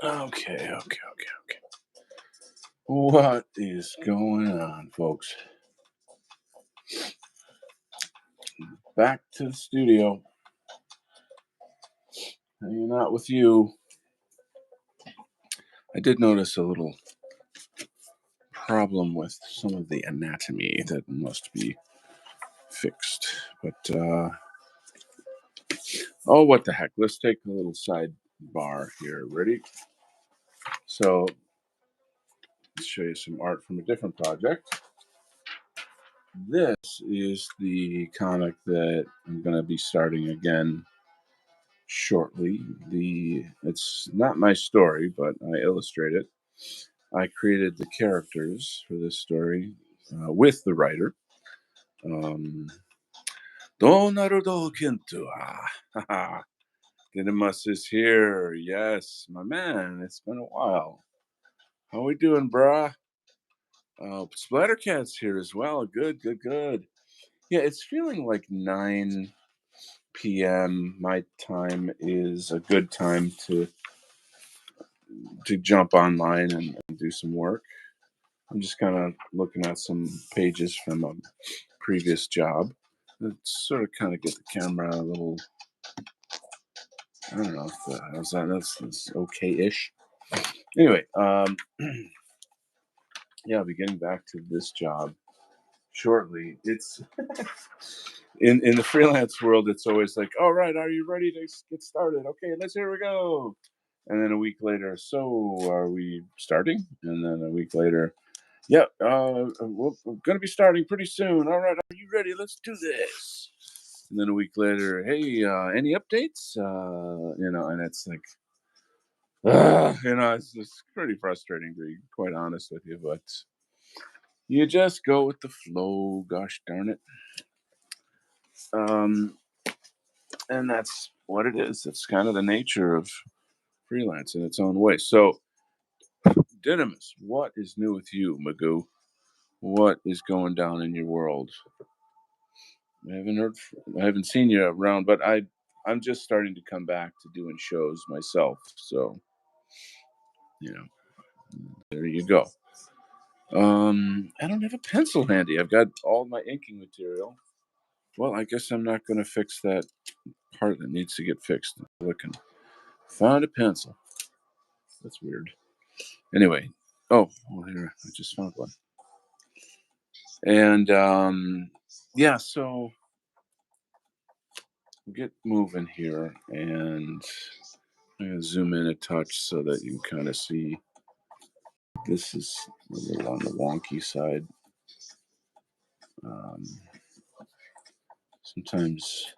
Okay. What is going on, folks? Back to the studio, hanging out with you. I did notice a little problem with some of the anatomy that must be fixed. But, oh, what the heck? Let's take a little sidebar here. Ready? So, let's show you some art from a different project. This is the comic that I'm going to be starting again shortly. It's not my story, but I illustrate it. I created the characters for this story with the writer. Um, Donarudo Kintua. Didymus is here. Yes, my man. It's been a while. How we doing, brah? Splattercat's here as well. Good. Yeah, it's feeling like 9 p.m. My time is a good time to jump online and do some work. I'm just kind of looking at some pages from a previous job. Let's sort of kind of get the camera a little. I don't know. How's that? That's okay-ish. Anyway, yeah, I'll be getting back to this job shortly. It's in the freelance world. It's always like, all right, are you ready to get started? Okay, here we go. And then a week later, so are we starting? And then a week later, yeah, we're going to be starting pretty soon. All right, are you ready? Let's do this. And then a week later, hey, any updates? And it's like, it's pretty frustrating to be quite honest with you, but you just go with the flow. Gosh darn it. Um, and that's what it is. It's kind of the nature of freelance in its own way. So, Dynamis, what is new with you, Magoo? What is going down in your world? I haven't heard. I haven't seen you around, but I'm just starting to come back to doing shows myself. So you know, there you go. I don't have a pencil handy. I've got all my inking material. Well, I guess I'm not going to fix that part that needs to get fixed. Looking, found a pencil. That's weird. Anyway, well, here I just found one. And yeah, so get moving here, and I'm gonna zoom in a touch so that you can kind of see. This is a little on the wonky side. Um, Sometimes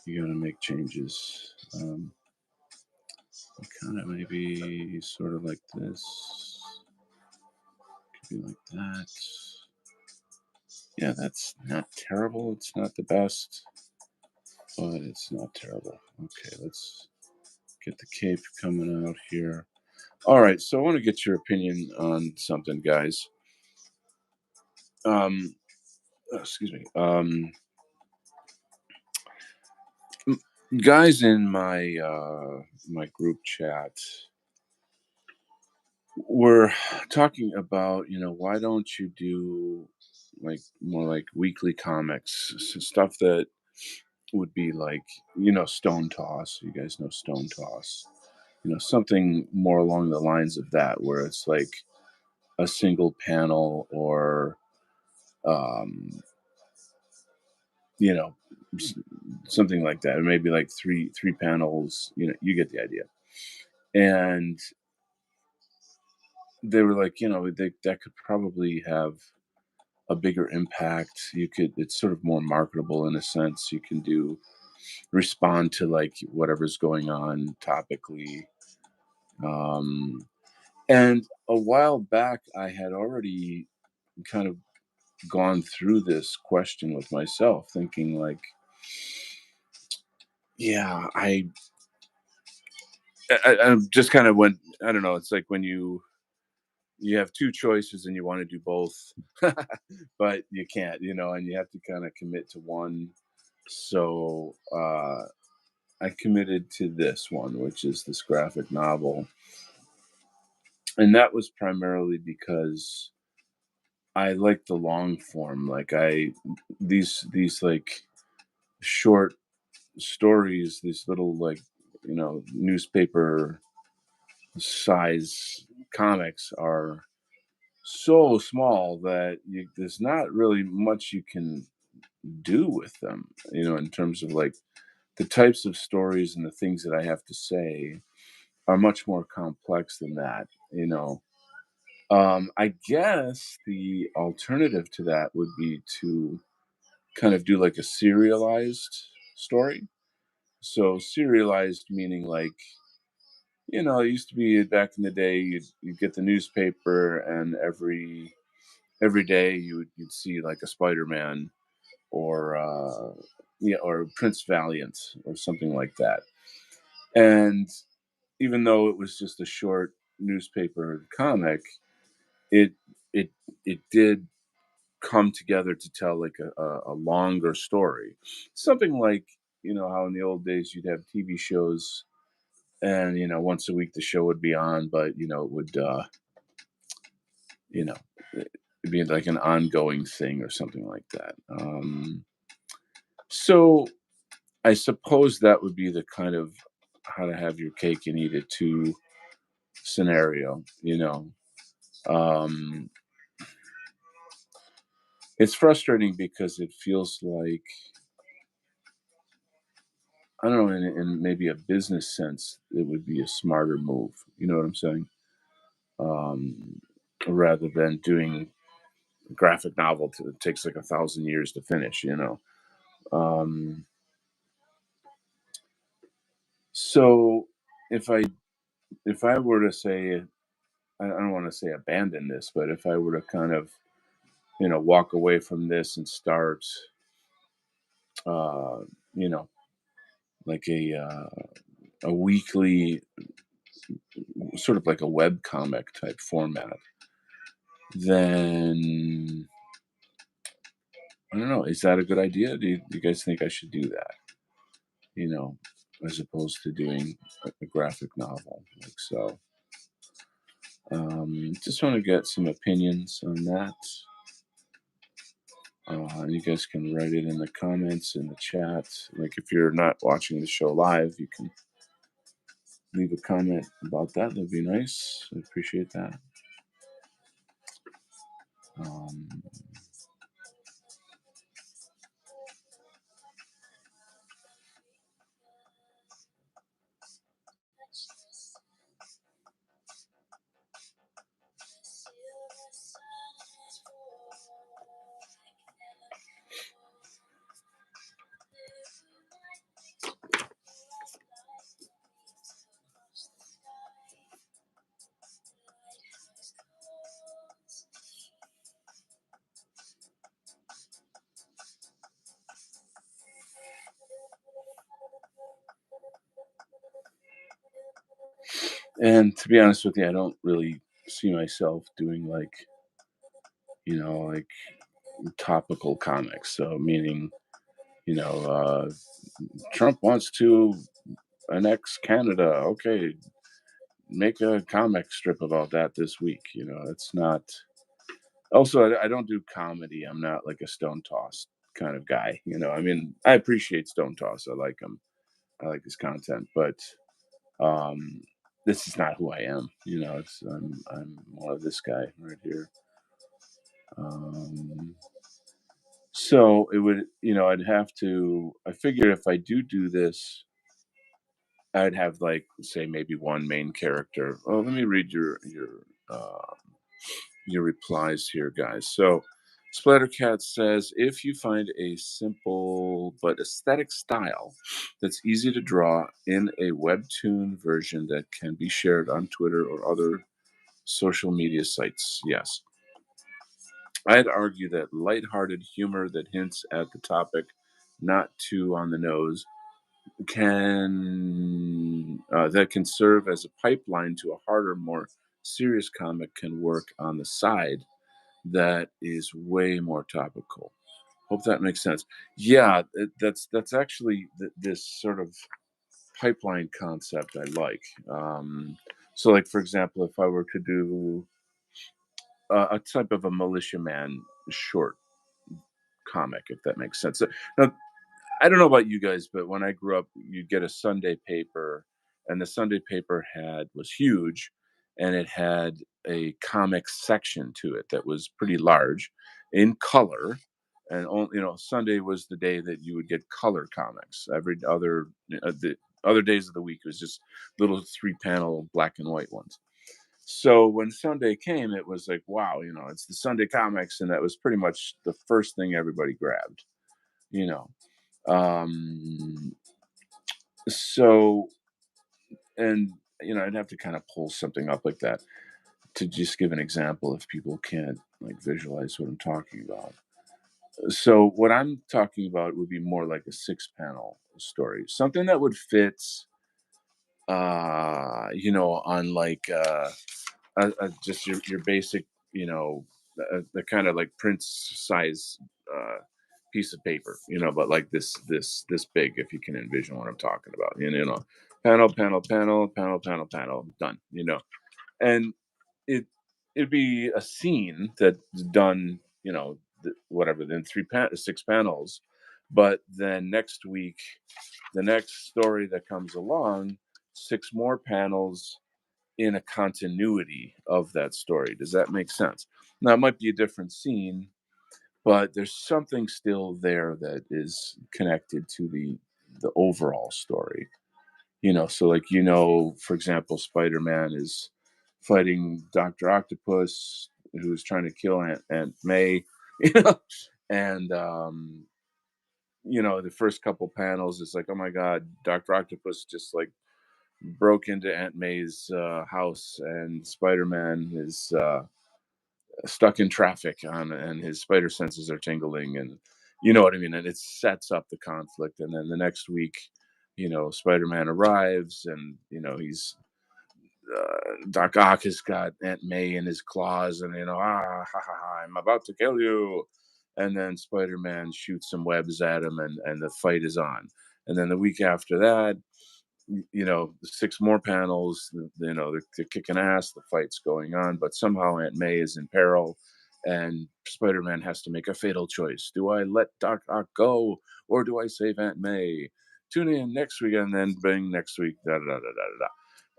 you gotta make changes. Kind of maybe sort of like this. Could be like that. Yeah, that's not terrible. It's not the best, but it's not terrible. Okay, let's get the cape coming out here. All right, so I want to get your opinion on something, guys. Um, excuse me. Guys in my group chat were talking about, why don't you do like more like weekly comics, stuff that would be like, Stone Toss. You guys know Stone Toss. Something more along the lines of that, where it's like a single panel or, um, you know, s- something like that, or maybe like three panels. You get the idea. And they were like, that could probably have a bigger impact. It's sort of more marketable in a sense. You can respond to like whatever's going on topically. Um, and a while back, I had already kind of gone through this question with myself, thinking like, yeah, I just kind of went. I don't know. It's like when you have two choices and you want to do both, but you can't, and you have to kind of commit to one. So I committed to this one, which is this graphic novel, and that was primarily because I like the long form. Like these like short stories, these little like newspaper size comics are so small that there's not really much you can do with them. In terms of like the types of stories and the things that I have to say are much more complex than that. I guess the alternative to that would be to kind of do like a serialized story. So serialized meaning like, it used to be back in the day you'd get the newspaper and every day you'd see like a Spider-Man or or Prince Valiant or something like that. And even though it was just a short newspaper comic, it it it did come together to tell like a longer story. Something like, how in the old days you'd have TV shows and once a week the show would be on, but it would you know it'd be like an ongoing thing or something like that. So I suppose that would be the kind of how to have your cake and eat it too scenario. Um, it's frustrating because it feels like, I don't know, in maybe a business sense, it would be a smarter move. You know what I'm saying? Um, Rather than doing a graphic novel that takes like 1,000 years to finish. Um, so if I if I were to say, I don't want to say abandon this, but if I were to kind of walk away from this and start, uh, you know, like a weekly, sort of like a web comic type format, then I don't know. Is that a good idea? Do you guys think I should do that? You know, as opposed to doing a graphic novel like so. Just want to get some opinions on that. You guys can write it in the comments in the chat. Like if you're not watching the show live, you can leave a comment about that. That'd be nice. I appreciate that. Um, and to be honest with you, I don't really see myself doing like topical comics. So meaning, you know, uh, Trump wants to annex Canada. Okay, make a comic strip about that this week. It's not. Also, I don't do comedy. I'm not like a Stone Toss kind of guy. I mean, I appreciate Stone Toss. I like him. I like his content, but um, this is not who I am. I'm more of this guy right here. Um, so it would, I'd have to. I figure if I do this, I'd have like say maybe one main character. Oh, let me read your replies here, guys. So Splattercat says, if you find a simple but aesthetic style that's easy to draw in a webtoon version that can be shared on Twitter or other social media sites, yes. I'd argue that lighthearted humor that hints at the topic, not too on the nose, can serve as a pipeline to a harder, more serious comic can work on the side that is way more topical. Hope that makes sense. Yeah, that's actually this sort of. pipeline concept I like. So, like for example, if I were to do a type of a militiaman short comic, if that makes sense. Now, I don't know about you guys, but when I grew up, you'd get a Sunday paper, and the Sunday paper was huge, and it had a comic section to it that was pretty large, in color, and Sunday was the day that you would get color comics. Every other the other days of the week was just little 3-panel black and white ones. So when Sunday came, it was like, wow, it's the Sunday comics, and that was pretty much the first thing everybody grabbed, you know. Um, so, and I'd have to kind of pull something up like that to just give an example if people can't like visualize what I'm talking about. So, what I'm talking about would be more like a 6-panel story, something that would fit, on like just your basic, the kind of like print size uh, piece of paper, but like this big, if you can envision what I'm talking about. Panel, panel, panel, panel, panel, panel, done. And it it'd be a scene that's done, whatever, then 6 panels, but then next week, the next story that comes along, 6 more panels in a continuity of that story. Does that make sense? Now, it might be a different scene, but there's something still there that is connected to the overall story. So like for example, Spider-Man is fighting Dr. Octopus, who's trying to kill Aunt May, you know, and the first couple panels is like, oh my god, Dr. Octopus just like broke into Aunt May's house, and Spider-Man is stuck in traffic and his spider senses are tingling, and you know what I mean, and it sets up the conflict. And then the next week, Spider-Man arrives, and he's Doc Ock has got Aunt May in his claws, and ha ha ha, I'm about to kill you. And then Spider-Man shoots some webs at him, and the fight is on. And then the week after that, 6 more panels, they're kicking ass, the fight's going on, but somehow Aunt May is in peril, and Spider-Man has to make a fatal choice. Do I let Doc Ock go, or do I save Aunt May? Tune in next week, and then bring next week, da da da da da da.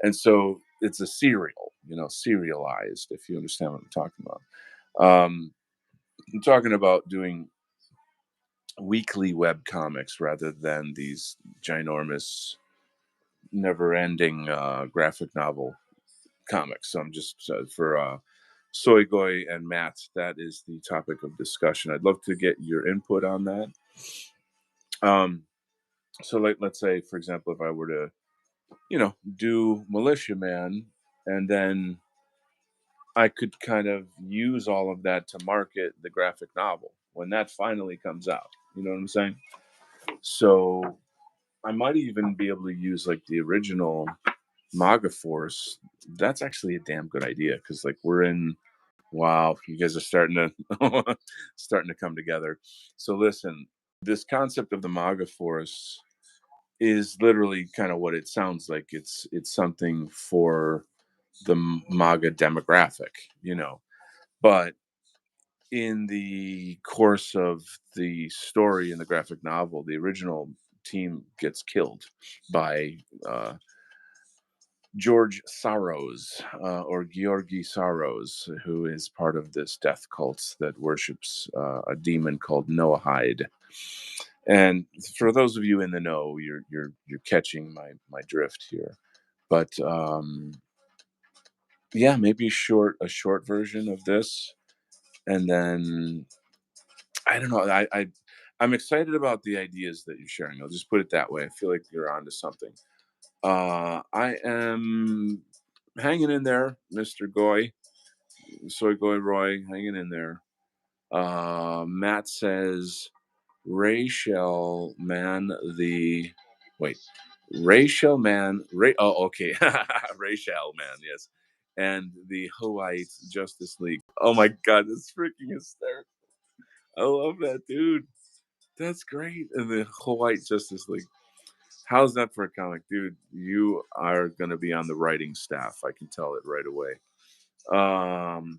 And so it's a serial, serialized, if you understand what I'm talking about. I'm talking about doing weekly web comics rather than these ginormous never-ending graphic novel comics. So I'm just for Soygoy and Matt, that is the topic of discussion. I'd love to get your input on that. So like, let's say, for example, if I were to, do Militiaman, and then I could kind of use all of that to market the graphic novel when that finally comes out. You know what I'm saying? So I might even be able to use like the original Maga Force. That's actually a damn good idea, because like we're in. Wow, you guys are starting to starting to come together. So listen, this concept of the Maga Force is literally kind of what it sounds like. It's something for the MAGA demographic, but in the course of the story in the graphic novel, the original team gets killed by George Soros, or Georgi Soros, who is part of this death cult that worships a demon called Noahide. And for those of you in the know, you're catching my drift here. But yeah, maybe a short version of this, and then I don't know. I'm excited about the ideas that you're sharing. I'll just put it that way. I feel like you're onto something. I am hanging in there, Mr. Goy, Soy Goy Roy, hanging in there. Matt says Rachel Man the wait, Rachel Man Ray oh okay. Rachel Man, yes. And the Hawaii Justice League. Oh my god, that's freaking hysterical. I love that, dude. That's great. And the Hawaii Justice League. How's that for a comic, dude? You are gonna be on the writing staff. I can tell it right away.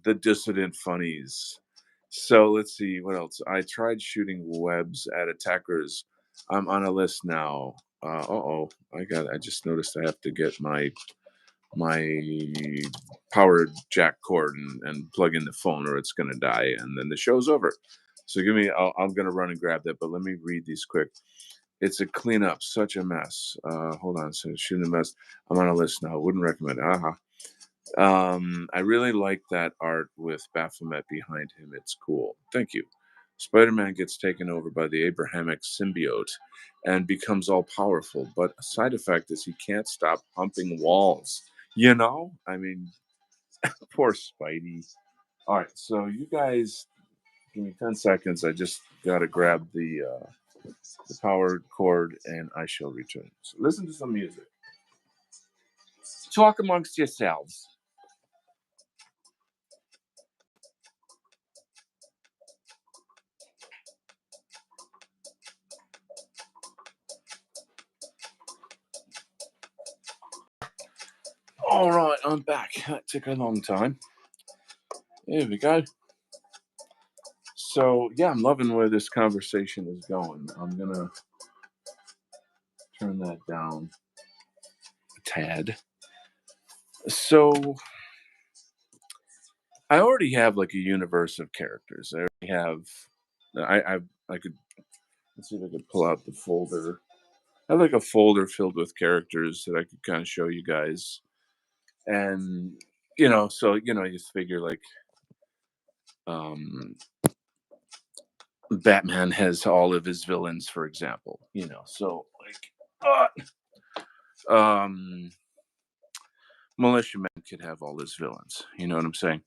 The dissident funnies. So let's see what else. I tried shooting webs at attackers. I'm on a list now. Oh, I just noticed I have to get my power jack cord and plug in the phone, or it's gonna die, and then the show's over. So give me. I'm gonna run and grab that, but let me read these quick. It's a cleanup, such a mess. Hold on, so shooting a mess. I'm on a list now. Wouldn't recommend it. I really like that art with Baphomet behind him. It's cool. Thank you. Spider-Man gets taken over by the Abrahamic symbiote and becomes all powerful, but a side effect is he can't stop humping walls. You know? I mean, poor Spidey. All right, so you guys give me 10 seconds. I just got to grab the power cord and I shall return. So listen to some music. Talk amongst yourselves. All right, I'm back. That took a long time. Here we go. So, yeah, I'm loving where this conversation is going. I'm going to turn that down a tad. So, I already have like a universe of characters. I already have, I could, let's see if I could pull out the folder. I have like a folder filled with characters that I could kind of show you guys. And, you figure like, um, Batman has all of his villains, for example, so like, Militia Man could have all his villains. You know what I'm saying?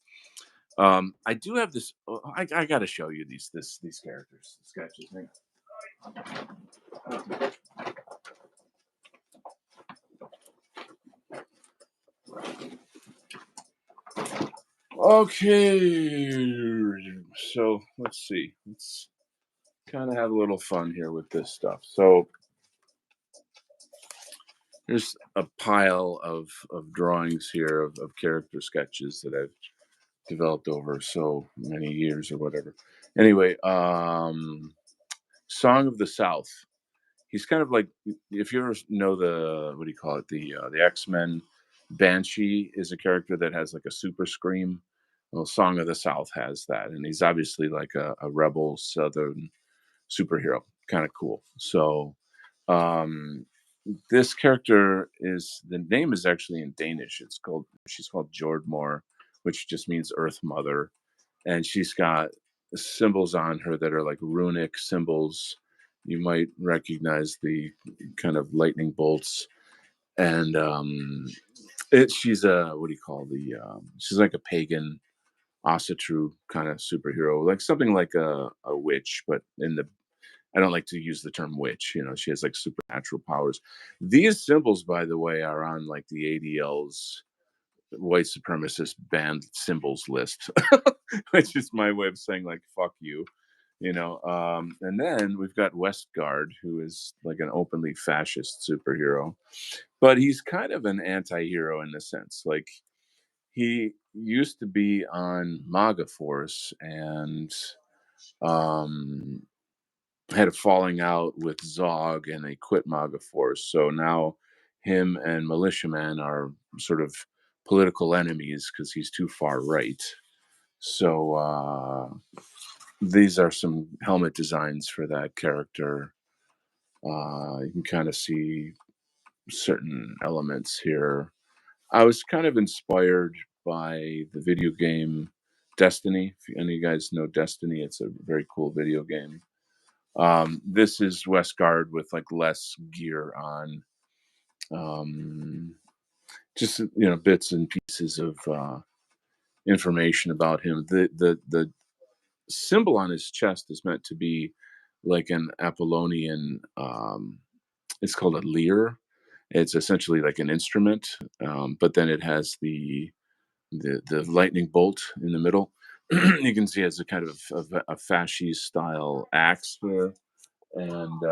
I do have this. I got to show you these characters sketches. Hang on. Okay, so let's see. Let's kind of have a little fun here with this stuff. So there's a pile of drawings here of character sketches that I've developed over so many years or whatever. Anyway, Song of the South. He's kind of like, if you ever know the, what do you call it, the X-Men, Banshee is a character that has like a super scream. Well, Song of the South has that, and he's obviously like a rebel Southern superhero, kind of cool. So um this character is, the name is actually in Danish. She's called Jordmore, which just means Earth Mother, and she's got symbols on her that are like runic symbols. You might recognize the kind of lightning bolts, and she's a, what do you call she's like a pagan Asatru kind of superhero, like something like a witch, but in the, I don't like to use the term witch. She has like supernatural powers. These symbols, by the way, are on like the ADL's white supremacist banned symbols list, which is my way of saying like fuck you. And then we've got Westguard, who is like an openly fascist superhero, but he's kind of an anti-hero in the sense, like he used to be on MAGA Force and um had a falling out with Zog and they quit MAGA Force. So now him and Militiaman are sort of political enemies because he's too far right. So these are some helmet designs for that character. You can kind of see certain elements here. I was kind of inspired by the video game Destiny. If any of you guys know Destiny, it's a very cool video game. This is Westguard with like less gear on. Just bits and pieces of information about him. The symbol on his chest is meant to be like an Apollonian. It's called a lyre. It's essentially like an instrument, but then it has the lightning bolt in the middle. You can see it has a kind of a fascist style axe there, and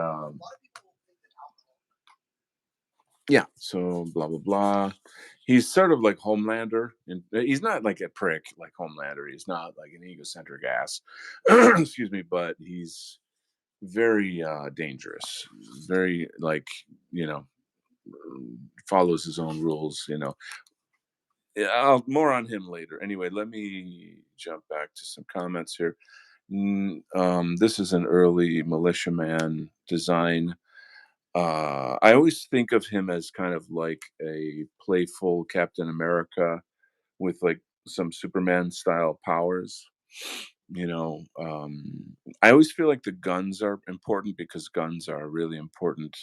Yeah, so blah blah blah. He's sort of like Homelander, and he's not like a prick like Homelander. He's not like an egocentric ass. Excuse me, but he's very dangerous. Very like you know follows his own rules. Yeah, more on him later. Anyway, let me jump back to some comments here. This is an early militiaman design. I always think of him as kind of like a playful Captain America with like some Superman style powers. I always feel like the guns are important because guns are a really important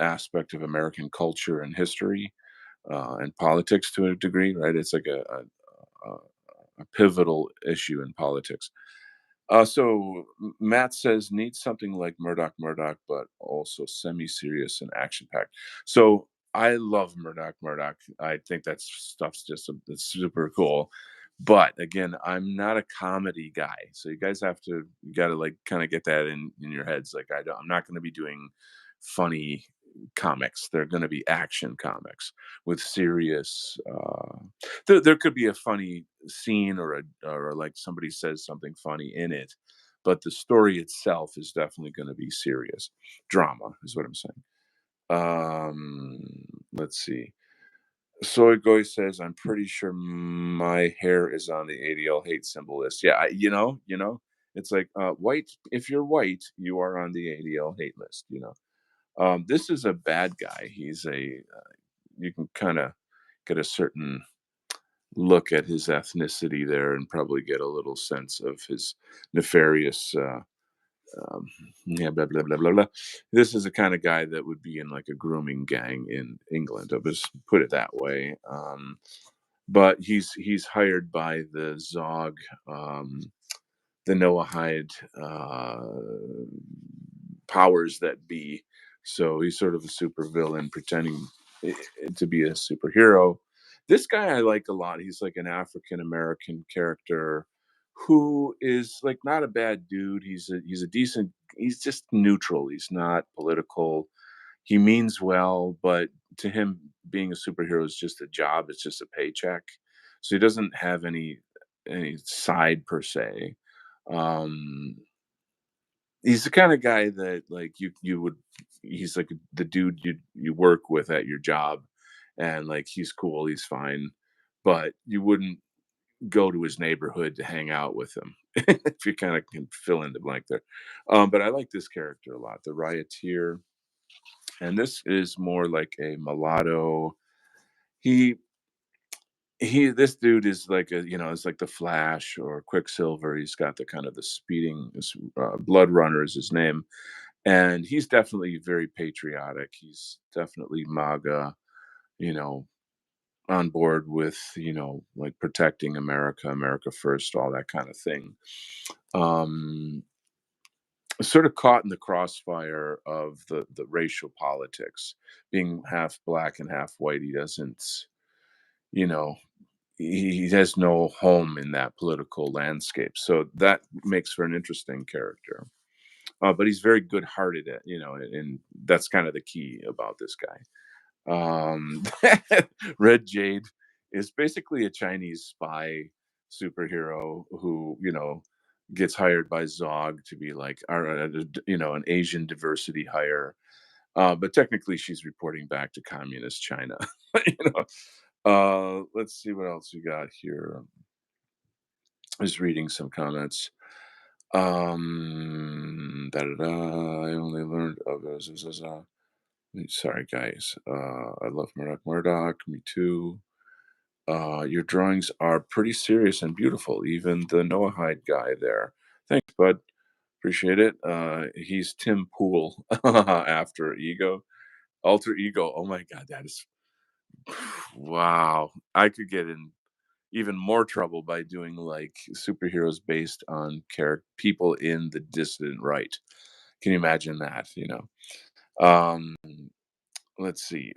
aspect of American culture and history and politics to a degree, right? It's like a, a pivotal issue in politics. Matt says needs something like Murdoch, but also semi-serious and action-packed. So I love Murdoch. I think that stuff's just it's super cool. But again, I'm not a comedy guy, so you guys you got to like kind of get that in your heads. Like I'm not going to be doing funny comics. They're going to be action comics with serious. There could be a funny scene or like somebody says something funny in it, but the story itself is definitely going to be serious drama. Is what I'm saying. Um, let's see. Soy Goy says, "I'm pretty sure my hair is on the ADL hate symbol list." Yeah, it's like white. If you're white, you are on the ADL hate list. This is a bad guy. You can kind of get a certain look at his ethnicity there and probably get a little sense of his nefarious um, yeah, blah blah blah blah blah. This is the kind of guy that would be in like a grooming gang in England. I'll just put it that way. But he's hired by the Zog, the Noahide powers that be. So he's sort of a supervillain pretending to be a superhero. This guy I like a lot. He's like an African American character who is like not a bad dude. He's a decent. He's just neutral. He's not political. He means well, but to him, being a superhero is just a job. It's just a paycheck. So he doesn't have any side per se. Um, he's the kind of guy that like you would he's like the dude you work with at your job, and like he's cool, he's fine, but you wouldn't go to his neighborhood to hang out with him. If you kind of can fill in the blank there. But I like this character a lot, the Rioteer, and this is more like a mulatto. He this dude is like it's like the Flash or Quicksilver. He's got the kind of the speeding Blood Runner is his name, and he's definitely very patriotic. He's definitely MAGA, you know, on board with like protecting America, America first, all that kind of thing. Um, Sort of caught in the crossfire of the racial politics, being half black and half white. He doesn't, you know, he has no home in that political landscape. So that makes for an interesting character. But he's very good-hearted, and that's kind of the key about this guy. Red Jade is basically a Chinese spy superhero who, gets hired by Zog to be like, an Asian diversity hire. But technically, she's reporting back to communist China. you know. Let's see what else we got here. I was reading some comments. Da, da, da, I only learned of sorry, guys. I love Murdoch. Me too. Your drawings are pretty serious and beautiful. Even the Noahide guy there. Thanks, bud. Appreciate it. He's Tim Pool after Ego. Alter Ego. Oh my God, that is wow. I could get in even more trouble by doing like superheroes based on people in the dissident right. Can you imagine that? Um, let's see.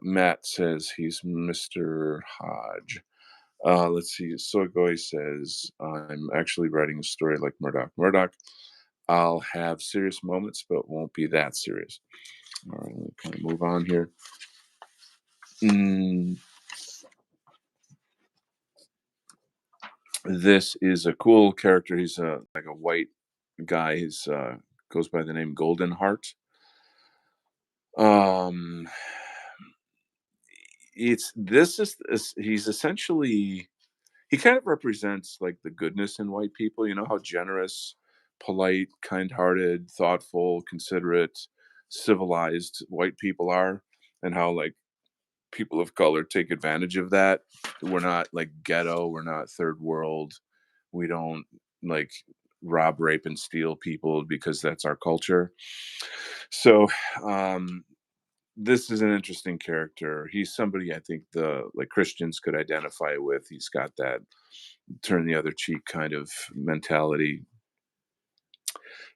Matt says he's Mr. Hodge. Let's see. Soygoy says I'm actually writing a story like Murdoch. Murdoch. I'll have serious moments, but won't be that serious. All right, let me kind of move on here. Mm, this is a cool character. He's like a white guy. He's goes by the name Golden Heart. Um, he's essentially he kind of represents like the goodness in white people. You know how generous, polite, kind-hearted, thoughtful, considerate, civilized white people are, and how like people of color take advantage of that. We're not like ghetto, we're not third world. We don't like rob, rape, and steal people because that's our culture. So, um, this is an interesting character. He's somebody I think the like Christians could identify with. He's got that turn the other cheek kind of mentality.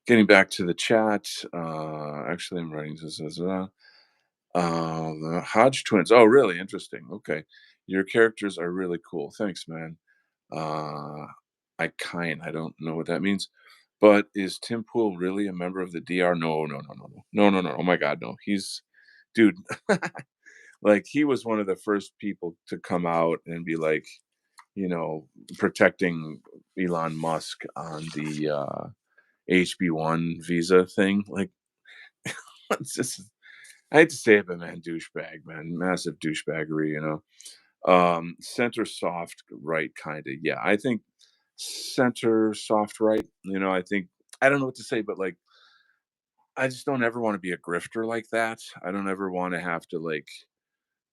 Getting back to the chat, actually, I'm writing this. The Hodge twins. Oh, really interesting. Okay, your characters are really cool. Thanks, man. Uh, I don't know what that means. But is Tim Pool really a member of the DR? No, no, no, no, no, no, no, no. Oh my God, no. He's, dude. Like he was one of the first people to come out and be like, you know, protecting Elon Musk on the HB1 visa thing. Like, it's just, I hate to say it, but man, douchebag, man, massive douchebaggery, you know. Center soft right, kind of. Yeah, I think center soft right. You know, I think I don't know what to say, but like, I just don't ever want to be a grifter like that. I don't ever want to have to like,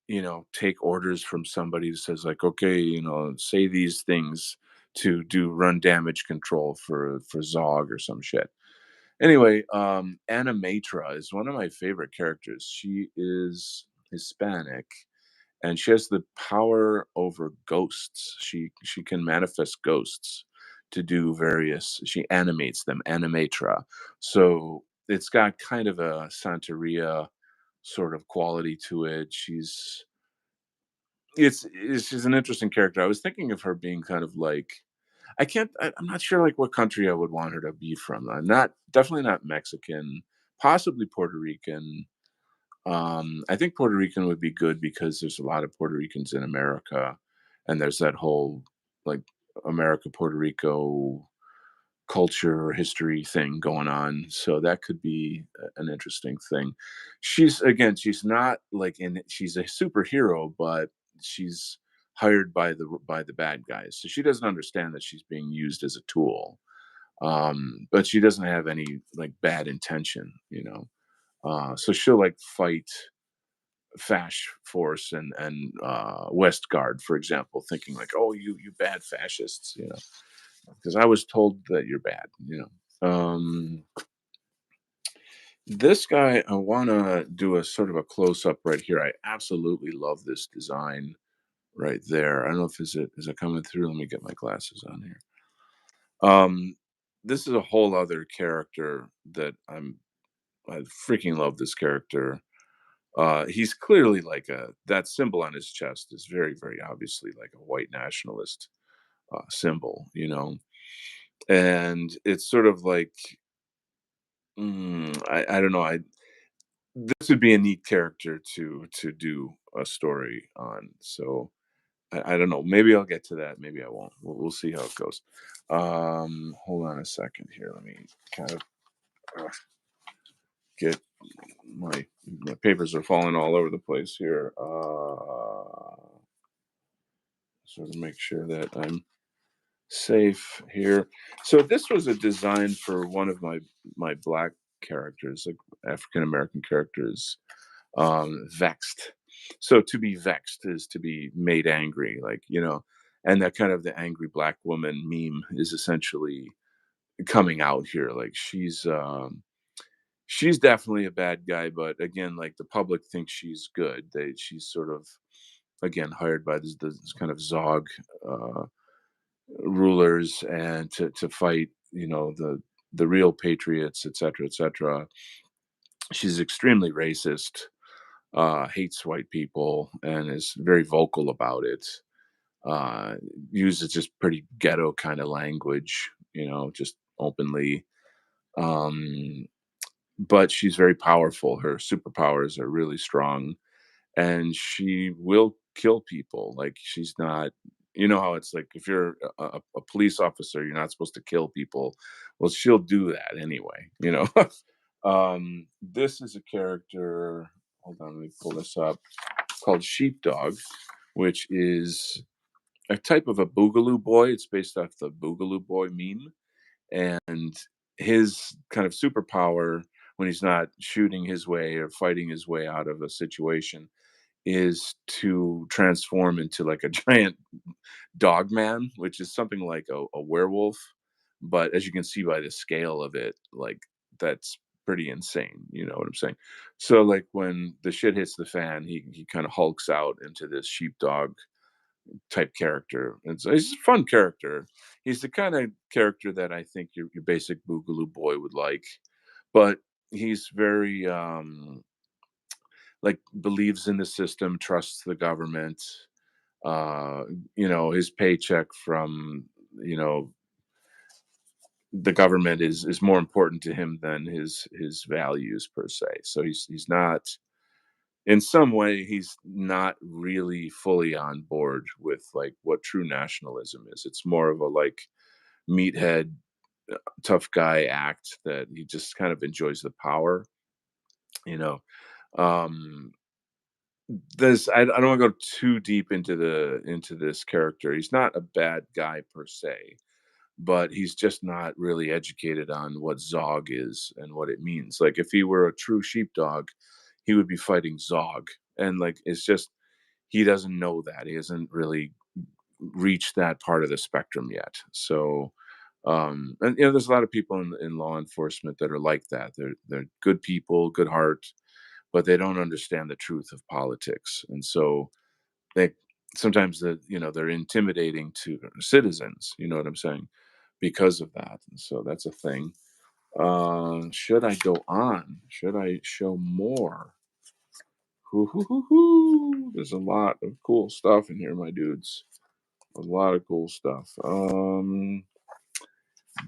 you know, take orders from somebody who says like, okay, you know, say these things to do run damage control for Zog or some shit. Anyway, Animatra is one of my favorite characters. She is Hispanic and she has the power over ghosts. She can manifest ghosts to do various she animates them, Animatra. So it's got kind of a Santeria sort of quality to it. She's an interesting character. I was thinking of her being kind of like I'm not sure like what country I would want her to be from. I'm not definitely not Mexican, possibly Puerto Rican. I think Puerto Rican would be good because there's a lot of Puerto Ricans in America, and there's that whole like America Puerto Rico culture history thing going on. So that could be an interesting thing. She's not like in she's a superhero, but she's hired by the bad guys. So she doesn't understand that she's being used as a tool. But she doesn't have any like bad intention, you know. So she'll like fight Fash Force and Westguard, for example, thinking like, "Oh, you bad fascists," you know, because I was told that you're bad, you know. This guy, I want to do a sort of a close up right here. I absolutely love this design right there. I don't know if is it coming through. Let me get my glasses on here. Um, this is a whole other character that I freaking love this character. He's clearly like that symbol on his chest is very, very obviously like a white nationalist symbol, you know, and it's sort of like I don't know. This would be a neat character to do a story on. So I don't know. Maybe I'll get to that. Maybe I won't. We'll see how it goes. Hold on a second here. Let me kind of get my papers are falling all over the place here. Sort of make sure that I'm safe here. So this was a design for one of my black characters, like African American characters, vexed. So to be vexed is to be made angry, like you know, and that kind of the angry black woman meme is essentially coming out here. Like she's definitely a bad guy, but again, like the public thinks she's good. She's sort of again hired by this kind of Zog uh, rulers and to fight, you know, the real patriots, etc., etc. She's extremely racist, hates white people, and is very vocal about it. Uh, Uses just pretty ghetto kind of language, you know, just openly. Um, but she's very powerful. Her superpowers are really strong, and she will kill people. Like, she's not, you know how it's like if you're a police officer, you're not supposed to kill people. Well, she'll do that anyway, you know. This is a character, hold on, let me pull this up, called Sheepdog, which is a type of a Boogaloo Boy. It's based off the Boogaloo Boy meme. And his kind of superpower when he's not shooting his way or fighting his way out of a situation is to transform into like a giant dog man, which is something like a werewolf. But as you can see by the scale of it, like, that's pretty insane. You know what I'm saying? So like when the shit hits the fan, he kind of hulks out into this sheepdog type character. And so he's a fun character. He's the kind of character that I think your basic Boogaloo Boy would like, but he's very like, believes in the system, trusts the government. Uh, his paycheck from, you know, the government is more important to him than his values per se. So he's not, in some way, he's not really fully on board with like what true nationalism is. It's more of a like meathead tough guy act that he just kind of enjoys the power, you know. Um I don't want to go too deep into this character. He's not a bad guy per se, but he's just not really educated on what Zog is and what it means. Like, if he were a true sheepdog, he would be fighting Zog. And like, it's just, he doesn't know that. He hasn't really reached that part of the spectrum yet. So, and there's a lot of people in law enforcement that are like that. They're good people, good heart, but they don't understand the truth of politics. And so they sometimes they're intimidating to citizens. You know what I'm saying? Because of that. And so that's a thing. Should I go on? Should I show more? Hoo, hoo, hoo, hoo. There's a lot of cool stuff in here, my dudes. A lot of cool stuff.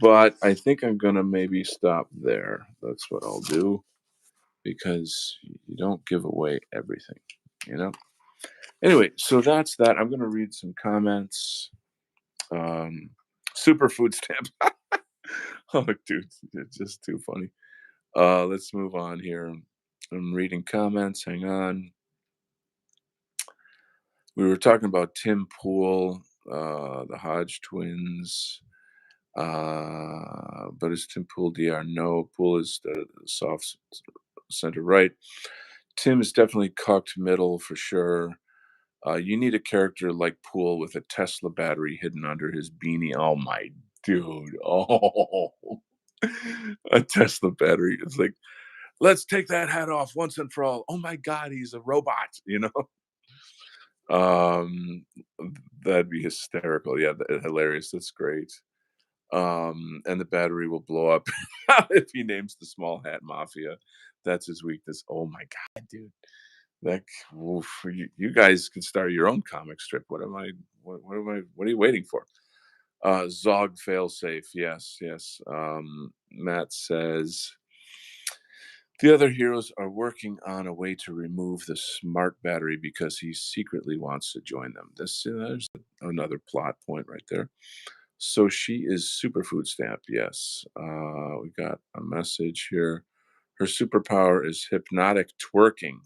But I think I'm gonna maybe stop there. That's what I'll do, because you don't give away everything, you know. Anyway, so that's that. I'm gonna read some comments. Um, Superfood stamp. Oh, dude, it's just too funny. Let's move on here. I'm reading comments. Hang on. We were talking about Tim Pool, the Hodge twins. But is Tim Pool DR? No, Pool is the soft center right. Tim is definitely cucked middle for sure. You need a character like Pool with a Tesla battery hidden under his beanie. Oh my dude. Oh, a Tesla battery. It's like, let's take that hat off once and for all. Oh my God, he's a robot, you know? Um, that'd be hysterical. Yeah, hilarious. That's great. And the battery will blow up if he names the Small Hat Mafia. That's his weakness. Oh my God, dude. That oof, you guys could start your own comic strip. What are you waiting for? Zog failsafe. Yes, yes. Matt says the other heroes are working on a way to remove the smart battery because he secretly wants to join them. There's another plot point right there. So she is superfood stamp. Yes. We got a message here. Her superpower is hypnotic twerking.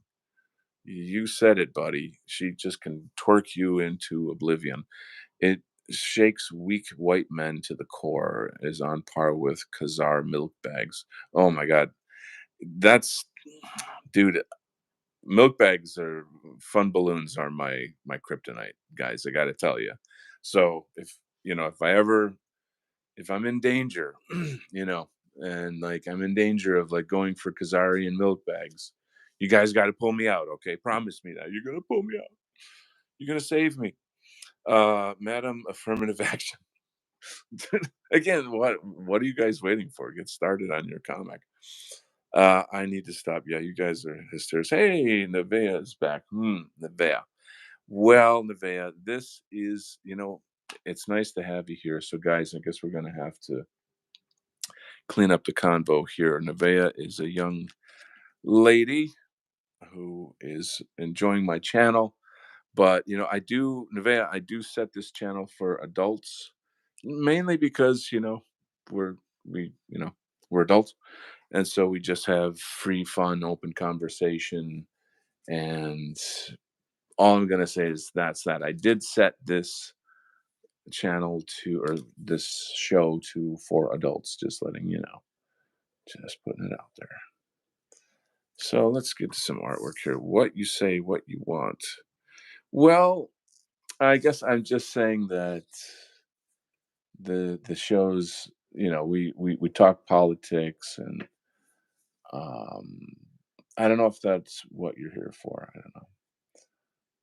You said it, buddy. She just can twerk you into oblivion. It shakes weak white men to the core, is on par with Khazar milk bags. Oh my God. That's, dude, milk bags are fun balloons are my kryptonite, guys. I got to tell you. So if I'm in danger, you know, and like I'm in danger of like going for Khazarian milk bags, you guys got to pull me out, okay? Promise me that you're gonna pull me out. You're gonna save me, Madam Affirmative Action. Again, what are you guys waiting for? Get started on your comic. I need to stop. Yeah, you guys are hysterics. Hey, Nevea is back. Nevea. Well, Nevea, this is, it's nice to have you here. So, guys, I guess we're going to have to clean up the convo here. Nevaeh is a young lady who is enjoying my channel. But Nevaeh, I do set this channel for adults, mainly because we're we you know we're adults, and so we just have free, fun, open conversation. And all I'm gonna say is that's that. I did set this channel to, or this show to, for adults. Just letting you know, just putting it out there. So let's get to some artwork here. What you say, what you want. Well, I guess I'm just saying that the shows, we talk politics, and um I don't know if that's what you're here for. I don't know.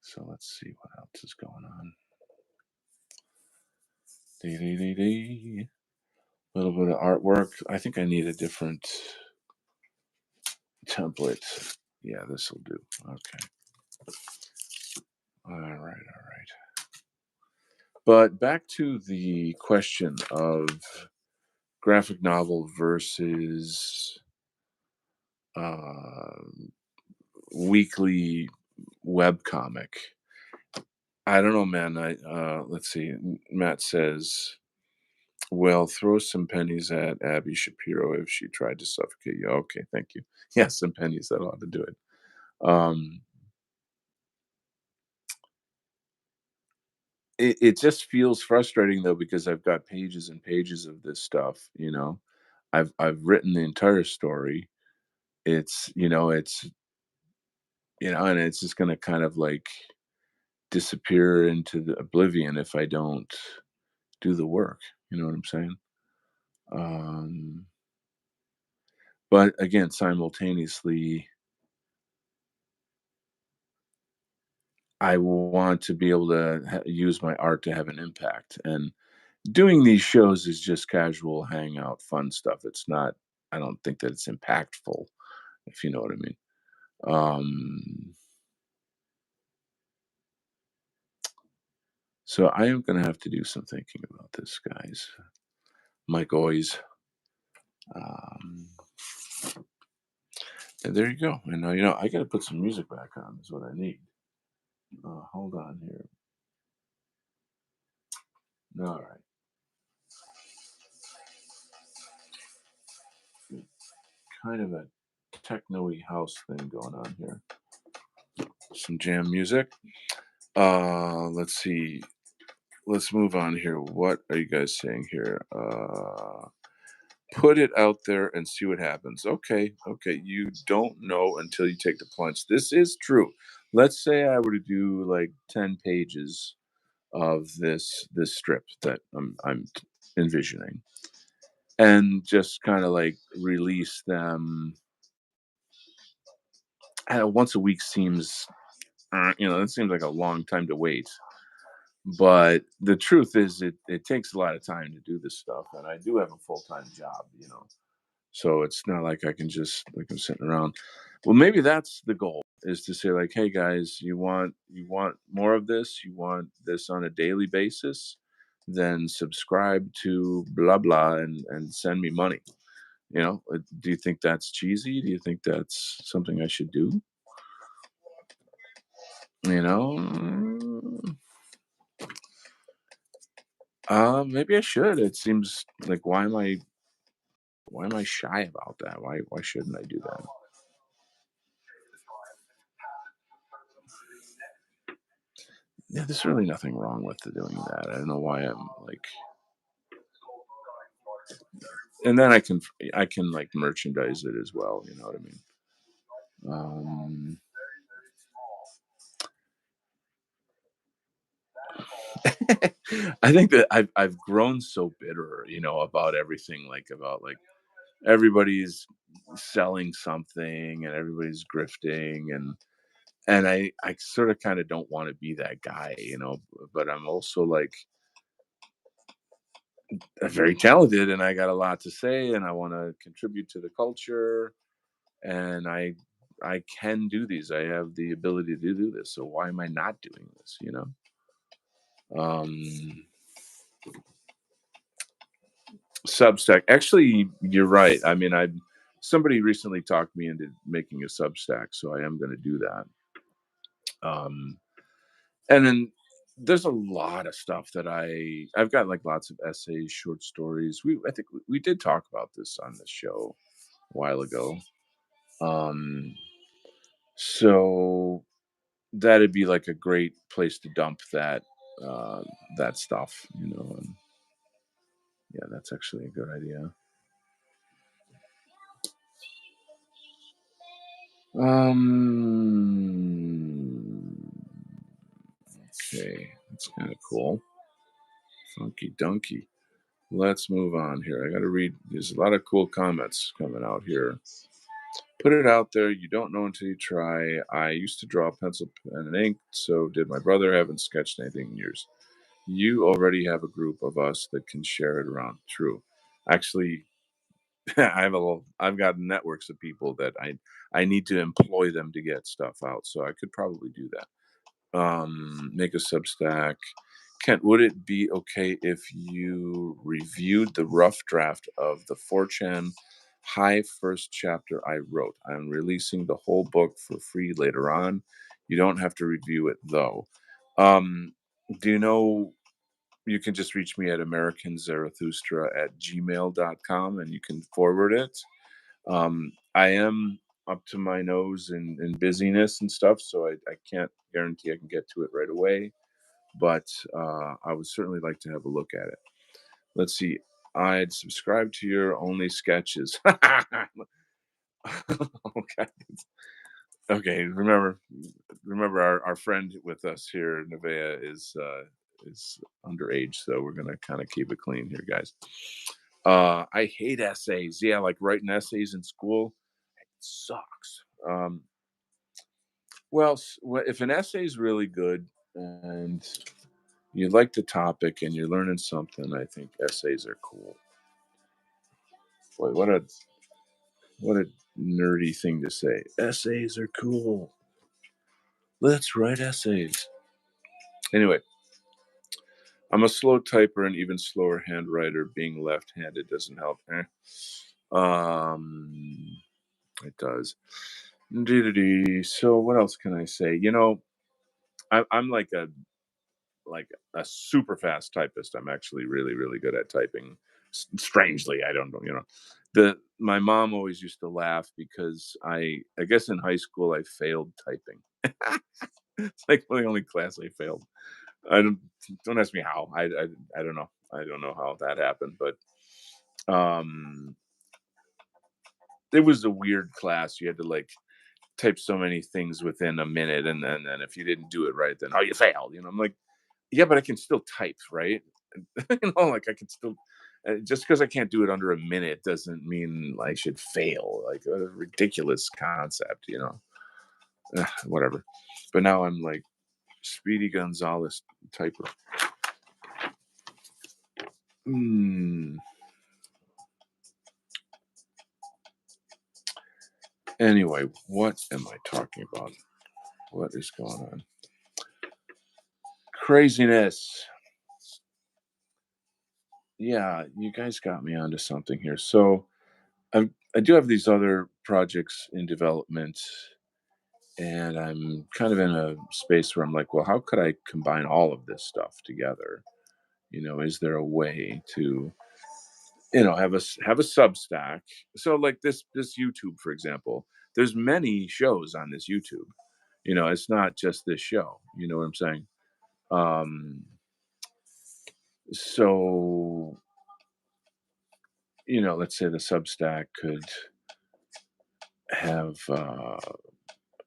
So let's see what else is going on. Dee, dee, dee, dee. A little bit of artwork. I think I need a different template. Yeah, this will do. Okay. All right, all right. But back to the question of graphic novel versus uh, weekly web comic. I don't know, man. Let's see. Matt says, "Well, throw some pennies at Abby Shapiro if she tried to suffocate you." Okay, thank you. Yeah, some pennies. That ought to do it. Um, it just feels frustrating though, because I've got pages and pages of this stuff. I've written the entire story. And it's just gonna kind of like disappear into the oblivion if I don't do the work. You know what I'm saying? Um, but again, simultaneously, I want to be able to use my art to have an impact. And doing these shows is just casual hangout, fun stuff. It's not. I don't think that it's impactful, if you know what I mean. Um, so I am going to have to do some thinking about this, guys. Mike always. Um, and there you go. And now I got to put some music back on. Is what I need. Hold on here. All right. Kind of a techno-y house thing going on here. Some jam music. Let's see. Let's move on here. What are you guys saying here? Put it out there and see what happens. Okay, okay. You don't know until you take the plunge. This is true. Let's say I were to do like 10 pages of this strip that I'm envisioning, and just kind of like release them. Once a week seems, it seems like a long time to wait. But the truth is, it takes a lot of time to do this stuff, and I do have a full time job. So it's not like I can just like I'm sitting around. Well, maybe that's the goal, is to say like, hey guys, you want more of this? You want this on a daily basis? Then subscribe to blah blah and send me money. Do you think that's cheesy? Do you think that's something I should do? You know, maybe I should. It seems like, why am I shy about that? Why shouldn't I do that? Yeah, there's really nothing wrong with doing that. I don't know why I'm like, and then I can like merchandise it as well. You know what I mean? Um, I think that I've grown so bitter, about everything, like about like everybody's selling something and everybody's grifting, and I sort of kind of don't want to be that guy. But I'm also like very talented, and I got a lot to say, and I want to contribute to the culture, and I can do these. I have the ability to do this. So why am I not doing this? Um, Substack. Actually, you're right. I mean, somebody recently talked me into making a Substack, so I am going to do that. Um, and then there's a lot of stuff that I've got, like lots of essays, short stories. I think we did talk about this on the show a while ago. Um, so that'd be like a great place to dump uh, that stuff, And yeah, that's actually a good idea. Okay, that's kind of cool. Funky donkey. Let's move on here. I got to read. There's a lot of cool comments coming out here. Put it out there. You don't know until you try. I used to draw pencil, pen, and ink. So did my brother. Haven't sketched anything in years. You already have a group of us that can share it around. True. Actually, I've got networks of people that I need to employ them to get stuff out. So I could probably do that. Make a Substack. Kent, would it be okay if you reviewed the rough draft of the 4chan High first chapter I wrote? I'm releasing the whole book for free later on. You don't have to review it though. Um, do you know you can just reach me at americanzarathustra@gmail.com and you can forward it. I am up to my nose in busyness and stuff, so I can't guarantee I can get to it right away, but I would certainly like to have a look at it. Let's see. I'd subscribe to your only sketches. Okay. Okay. Remember our friend with us here, Nevaeh, is underage, so we're gonna kind of keep it clean here, guys. I hate essays. Yeah, like writing essays in school sucks. If an essay is really good and you like the topic and you're learning something, I think essays are cool. Boy, what a nerdy thing to say. Essays are cool. Let's write essays. Anyway, I'm a slow typer and even slower handwriter. Being left-handed doesn't help. It does. So what else can I say? I'm like a super fast typist. I'm actually really, really good at typing. Strangely, I don't know. The my mom always used to laugh because I guess in high school I failed typing. It's like the only class I failed. I don't ask me how. I don't know. I don't know how that happened, but um, it was a weird class. You had to like type so many things within a minute, and if you didn't do it right, then you failed. I'm like, yeah, but I can still type, right? Like I can still. Just because I can't do it under a minute doesn't mean I should fail. Like a ridiculous concept. Whatever. But now I'm like Speedy Gonzalez typer. Hmm. Anyway, what am I talking about? What is going on? Craziness. Yeah, you guys got me onto something here. So I do have these other projects in development, and I'm kind of in a space where I'm like, well, how could I combine all of this stuff together? Is there a way to, have a Substack? So like this YouTube, for example, there's many shows on this YouTube. It's not just this show. You know what I'm saying? Um, so let's say the Substack could have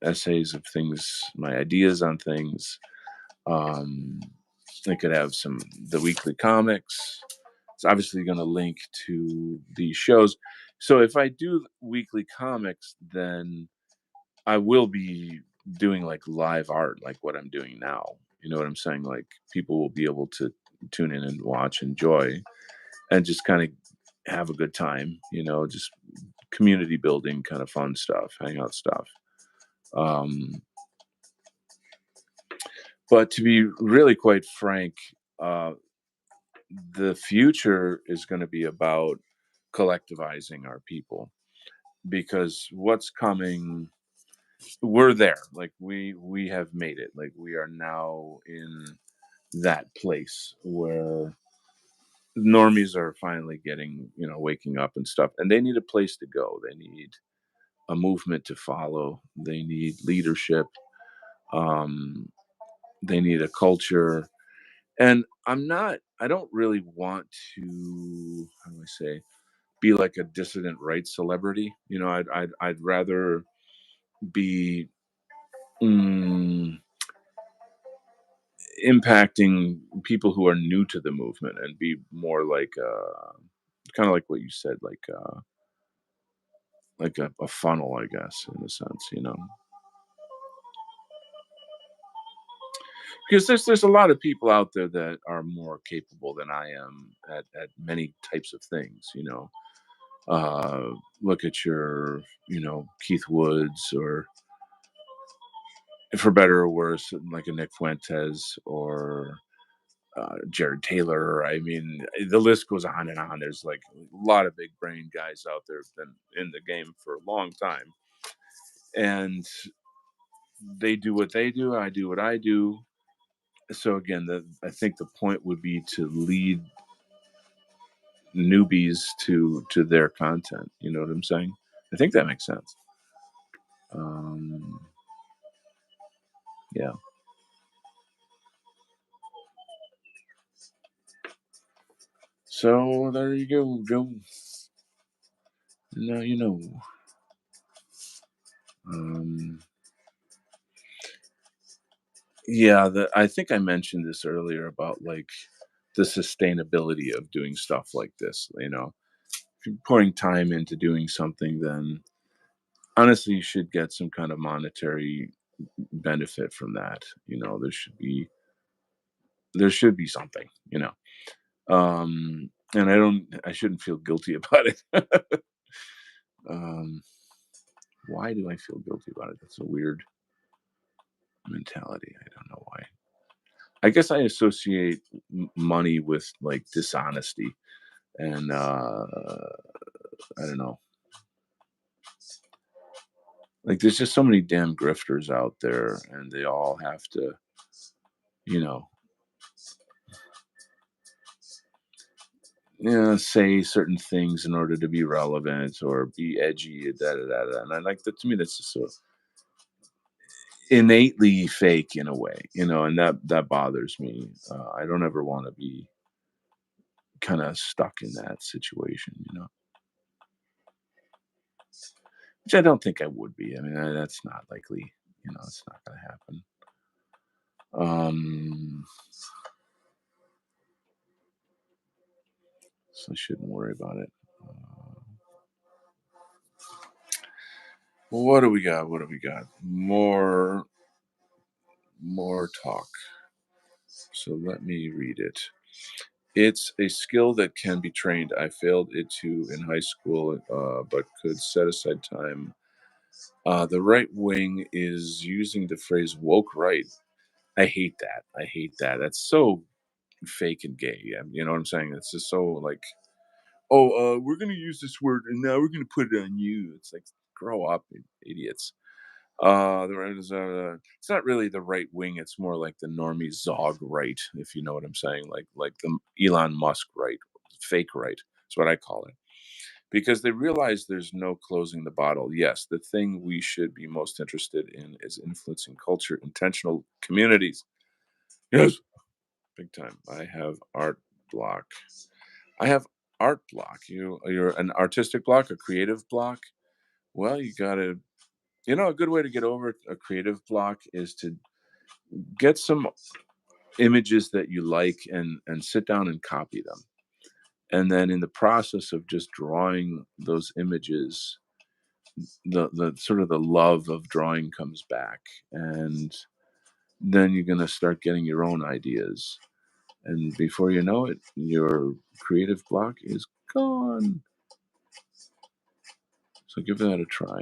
essays of things, my ideas on things. Um, it could have the weekly comics. It's obviously going to link to these shows. So if I do weekly comics, then I will be doing like live art, like what I'm doing now. You know what I'm saying? Like people will be able to tune in and watch, enjoy, and just kind of have a good time. Just community building, kind of fun stuff, hangout stuff. Um, but to be really quite frank, uh, the future is going to be about collectivizing our people, because what's coming, we're there. Like we have made it. Like we are now in that place where normies are finally getting, waking up and stuff, and they need a place to go. They need a movement to follow. They need leadership. Um, they need a culture. And I don't really want to, how do I say, be like a dissident rights celebrity. I'd rather be mm, impacting people who are new to the movement and be more like, kind of like what you said, like a funnel, I guess, in a sense, because there's a lot of people out there that are more capable than I am at many types of things. Uh, Look at your, Keith Woods, or for better or worse, like a Nick Fuentes, or Jared Taylor. I mean, the list goes on and on. There's like a lot of big brain guys out there who've been in the game for a long time, and they do what they do. I do what I do. So again, I think the point would be to lead newbies to their content. You know what I'm saying? I think that makes sense. Um, yeah. So there you go, Joe. Now you know. Um, yeah, I think I mentioned this earlier about like the sustainability of doing stuff like this. If you're pouring time into doing something, then honestly, you should get some kind of monetary benefit from that. There should be something. And I shouldn't feel guilty about it. um, why do I feel guilty about it? That's a weird mentality. I don't know why. I guess I associate money with like dishonesty, and I don't know. Like there's just so many damn grifters out there, and they all have to, you know, say certain things in order to be relevant or be edgy, da da da da. And I like that. To me, that's just so innately fake in a way, and that bothers me. I don't ever want to be kind of stuck in that situation, which I don't think I would be. I mean, that's not likely. It's not going to happen. So I shouldn't worry about it. What do we got? What do we got? More talk. So let me read it. It's a skill that can be trained. I failed it too in high school, but could set aside time. The right wing is using the phrase woke right. I hate that. I hate that. That's so fake and gay. You know what I'm saying? It's just so like, oh, we're going to use this word and now we're going to put it on you. It's like, grow up, idiots. The right is, it's not really the right wing. It's more like the normie Zog right, if you know what I'm saying. Like the Elon Musk right, fake right. That's what I call it. Because they realize there's no closing the bottle. Yes, the thing we should be most interested in is influencing culture, intentional communities. Yes, big time. I have art block. I have art block. You're an artistic block, a creative block. Well, you gotta. A good way to get over a creative block is to get some images that you like and sit down and copy them. And then in the process of just drawing those images, the sort of the love of drawing comes back, and then you're going to start getting your own ideas, and before you know it, your creative block is gone. So give that a try.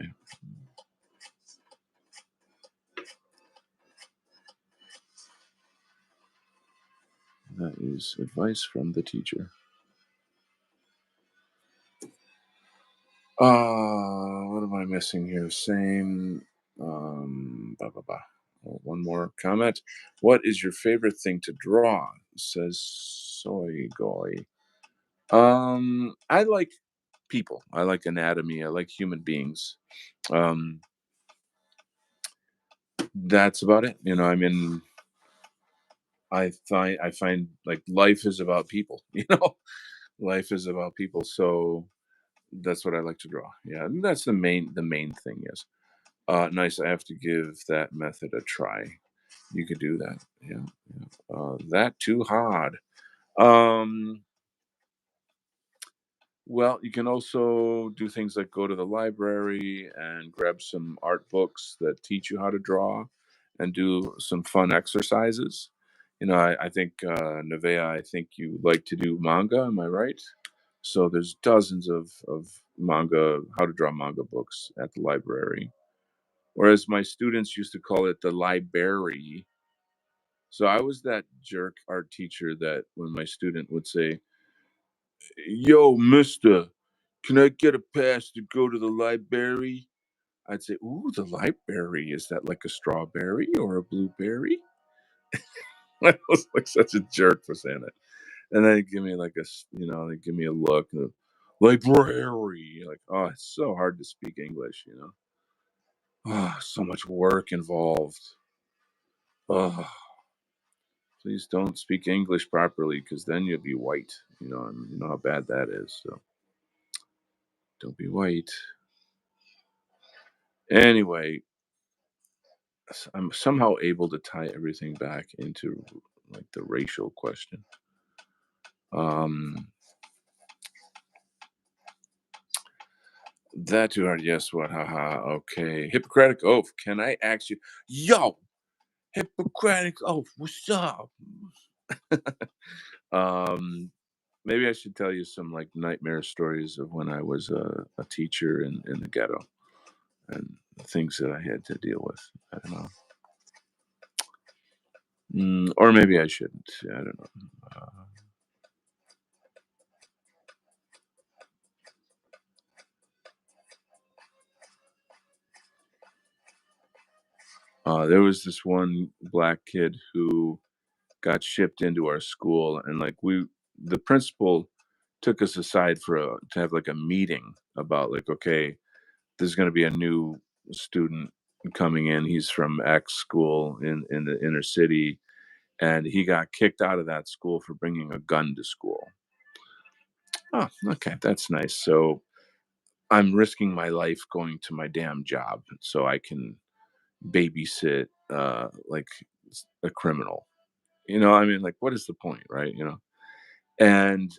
That is advice from the teacher. What am I missing here? Same. Blah, blah, blah. Oh, one more comment. What is your favorite thing to draw? Says Soy Goy. I like people. I like anatomy. I like human beings. Um, that's about it. I mean, I find like life is about people. Life is about people. So that's what I like to draw. Yeah, and that's the main thing. Yes. Nice. I have to give that method a try. You could do that. Yeah. That too hard. Um, well, you can also do things like go to the library and grab some art books that teach you how to draw and do some fun exercises. I think, Nevea, I think you like to do manga. Am I right? So there's dozens of manga, how to draw manga books at the library. Whereas my students used to call it the library. So I was that jerk art teacher that when my student would say, "Yo, mister, can I get a pass to go to the library?" I'd say, "Ooh, the library. Is that like a strawberry or a blueberry?" I was like such a jerk for saying that. And then he'd give me like they give me a look, library. Like, oh, it's so hard to speak English. Oh, so much work involved. Oh, please don't speak English properly because then you'll be white, and you know how bad that is. So don't be white. Anyway, I'm somehow able to tie everything back into like the racial question. Um, that too hard. Yes, what? Haha. Okay. Hippocratic oath. Can I ask you? Yo, Hippocratic oath. What's up? um, maybe I should tell you some like nightmare stories of when I was a teacher in the ghetto and things that I had to deal with. I don't know. Or maybe I shouldn't. I don't know. There was this one black kid who got shipped into our school, and like the principal took us aside to have like a meeting about like, okay, there's going to be a new student coming in. He's from X school in the inner city, and he got kicked out of that school for bringing a gun to school. Oh, okay, that's nice. So I'm risking my life going to my damn job so I can babysit like a criminal. I mean, like, what is the point, right? And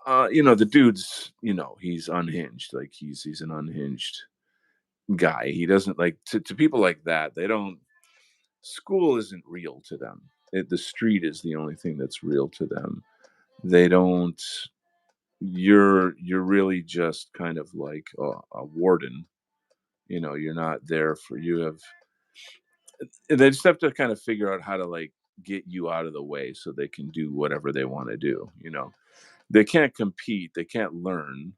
the dude's, he's unhinged. Like he's an unhinged guy. He doesn't like to people like that. They don't. School isn't real to them. The street is the only thing that's real to them. They don't. You're really just kind of like a warden. You're not there for you have. They just have to kind of figure out how to like get you out of the way so they can do whatever they want to do. They can't compete. They can't learn.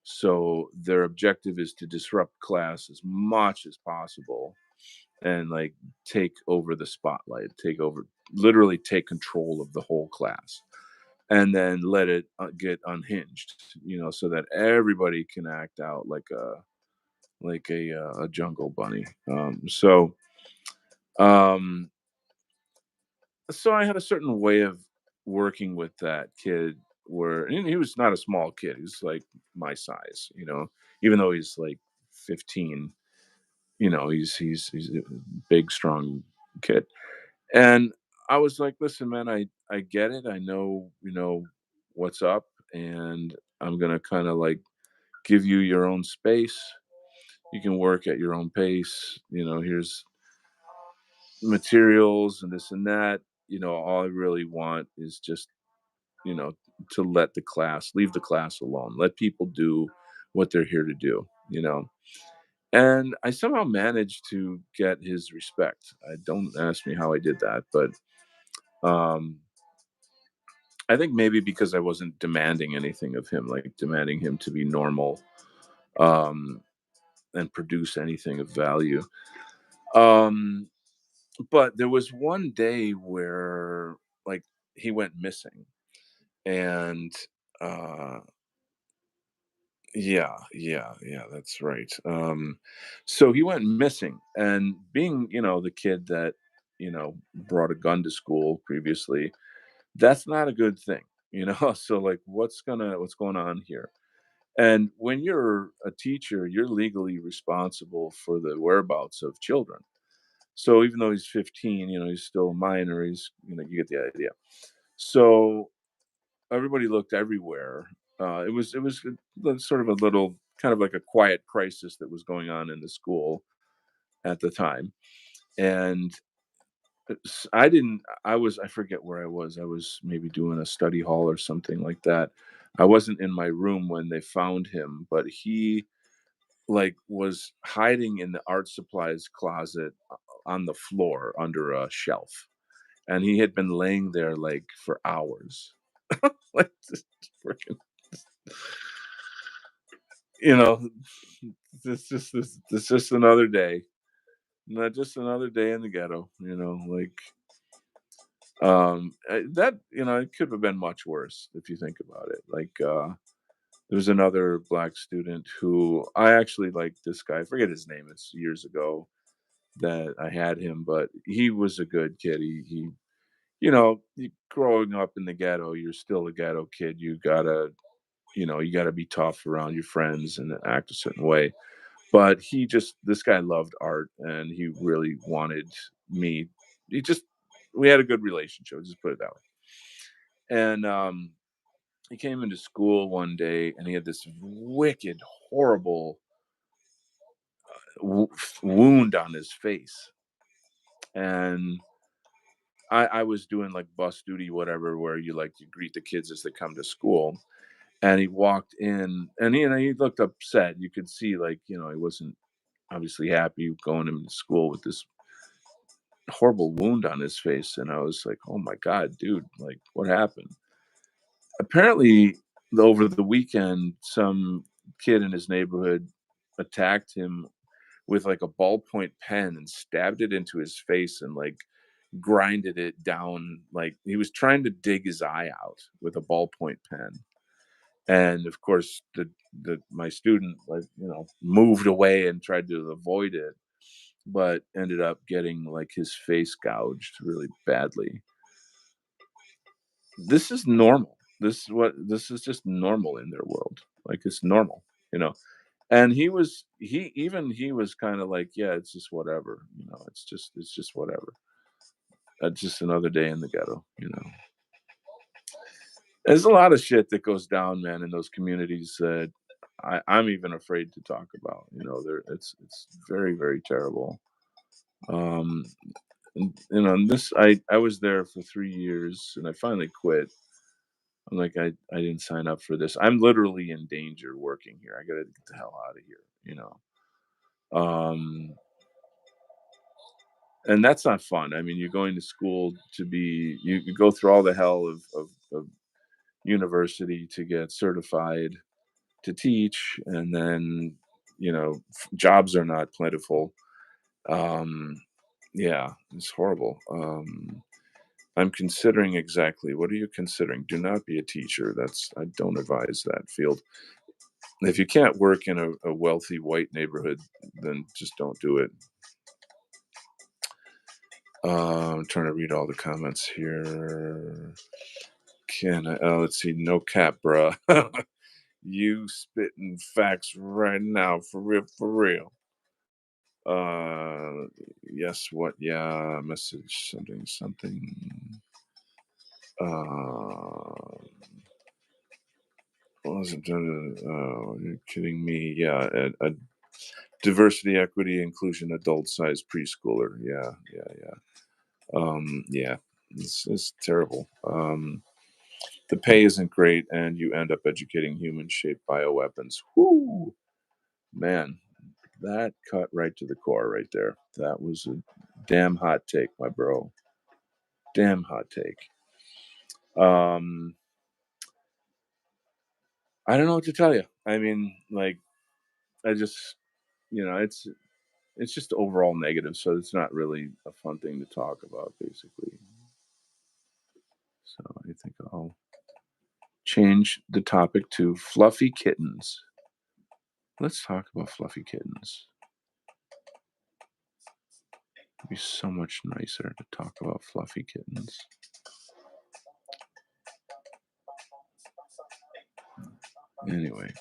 So their objective is to disrupt class as much as possible and like take over the spotlight, literally take control of the whole class, and then let it get unhinged, so that everybody can act out like a jungle bunny. Um, so I had a certain way of working with that kid where and he was not a small kid. He was like my size, even though he's like 15, he's a big, strong kid. And I was like, listen, man, I get it. I know, what's up. And I'm gonna kind of like give you your own space. You can work at your own pace. Here's materials and this and that. All I really want is just you know, to let leave the class alone. Let people do what they're here to do. And I somehow managed to get his respect. I don't ask me how I did that, but I think maybe because I wasn't demanding anything of him, like demanding him to be normal, um, and produce anything of value. Um, but there was one day where, like, he went missing, and uh, yeah, that's right. So he went missing, and being, the kid that, brought a gun to school previously, that's not a good thing, So like, what's going on here? And when you're a teacher, you're legally responsible for the whereabouts of children. So even though he's 15, he's still a minor. You get the idea. So everybody looked everywhere. Sort of a little, kind of like a quiet crisis that was going on in the school at the time. And I didn't. I forget where I was. I was maybe doing a study hall or something like that. I wasn't in my room when they found him, but he, like, was hiding in the art supplies closet on the floor under a shelf, and he had been laying there like for hours. Like, just freaking, you know, this just another day, not just another day in the ghetto. Like, that, it could have been much worse if you think about it. Like, there was another black student who I actually liked. This guy, I forget his name. It's years ago that I had him, but he was a good kid. Growing up in the ghetto, you're still a ghetto kid. You gotta be tough around your friends and act a certain way. But this guy loved art, and he really wanted me. He just, we had a good relationship. Just put it that way. And he came into school one day, and he had this wicked, horrible wound on his face, and I was doing like bus duty, whatever, where you greet the kids as they come to school. And he walked in, and he looked upset. You could see, like, he wasn't obviously happy going into school with this horrible wound on his face. And I was like, oh my God, dude, like, what happened? Apparently, over the weekend, some kid in his neighborhood attacked him with like a ballpoint pen and stabbed it into his face and like grinded it down. Like, he was trying to dig his eye out with a ballpoint pen. And of course, my student, like, moved away and tried to avoid it, but ended up getting like his face gouged really badly. This is normal. This is just normal in their world. Like, it's normal, you know. And he was kind of like, yeah, it's just whatever, it's just whatever. Just another day in the ghetto. There's a lot of shit that goes down, man, in those communities that I'm even afraid to talk about. It's very, very terrible. Um, and this I was there for 3 years, and I finally quit. I'm like, I didn't sign up for this. I'm literally in danger working here. I gotta get the hell out of here. Um, and that's not fun. I mean, you're going to school to be you go through all the hell of university to get certified to teach, and then jobs are not plentiful. um yeah, it's horrible. I'm considering, exactly, what are you considering? Do not be a teacher. I don't advise that field. If you can't work in a wealthy white neighborhood, then just don't do it. I'm trying to read all the comments here. Let's see, no cap, bruh. You spitting facts right now, for real, for real. Uh, yes, what? Yeah, message, something. Uh, wasn't done. You're kidding me. Yeah, a diversity, equity, inclusion, adult size preschooler. Yeah. It's terrible. The pay isn't great, and you end up educating human-shaped bioweapons. Whoo, man, that cut right to the core right there. That was a damn hot take, my bro. Damn hot take. I don't know what to tell you. I mean, like, I just, it's just overall negative, so it's not really a fun thing to talk about, basically. So I think I'll change the topic to fluffy kittens. Let's talk about fluffy kittens. It'd be so much nicer to talk about fluffy kittens. Anyway,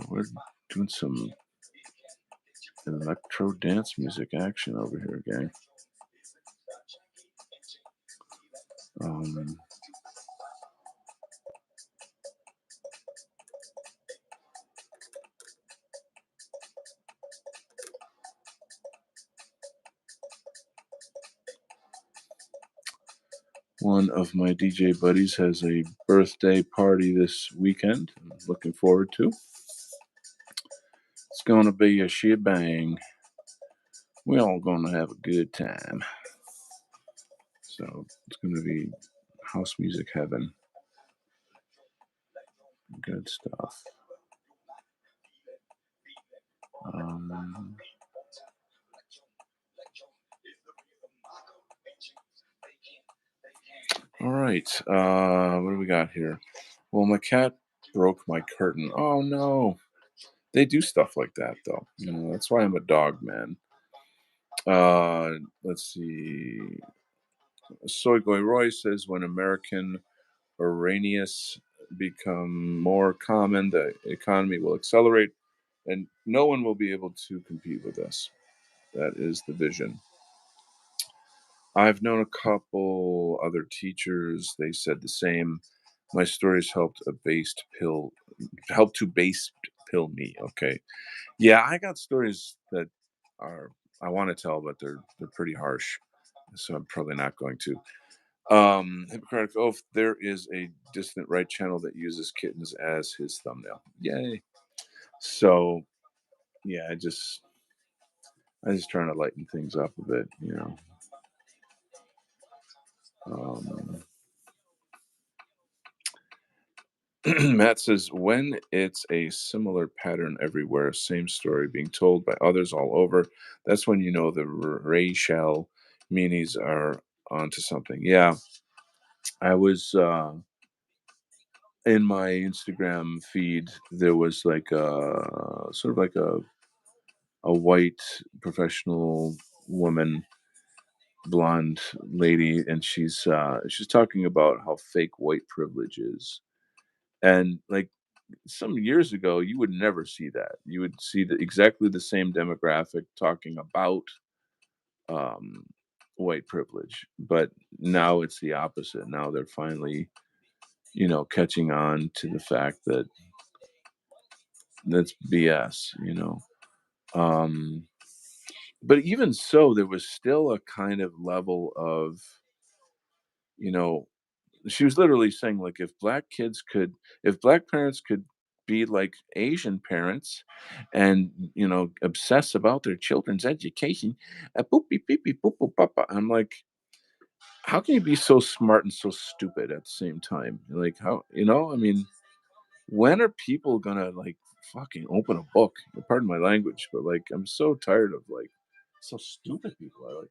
we're doing some electro dance music action over here, gang. Um, One of my DJ buddies has a birthday party this weekend. I'm looking forward to. It's going to be a shebang. We all going to have a good time. So it's going to be house music heaven. Good stuff. Um, all right. What do we got here? Well, my cat broke my curtain. Oh no. They do stuff like that though. That's why I'm a dog man. Let's see. Soygoy Roy says when American Iranians become more common, the economy will accelerate and no one will be able to compete with us. That is the vision. I've known a couple other teachers. They said the same. My stories helped to base pill me. Okay. Yeah, I got stories that are I want to tell, but they're pretty harsh. So I'm probably not going to. Hippocratic Oath, there is a distant right channel that uses kittens as his thumbnail. Yay. So yeah, I just trying to lighten things up a bit. Um, Matt says, when it's a similar pattern everywhere, same story being told by others all over, that's when you know the racial meanies are onto something. Yeah, I was in my Instagram feed, there was like sort of like a white professional woman, blonde lady, and she's talking about how fake white privilege is. And like some years ago, you would never see that. You would see exactly the same demographic talking about um, white privilege, but now it's the opposite. Now they're finally, catching on to the fact that that's BS. Um, but even so, there was still a kind of level of, you know, she was literally saying like if black parents could be like Asian parents and obsess about their children's education, boop beep beep beep boop boop papa. I'm like, how can you be so smart and so stupid at the same time? Like, how, I mean, when are people gonna like fucking open a book? Pardon my language, but like I'm so tired of like so stupid people are like,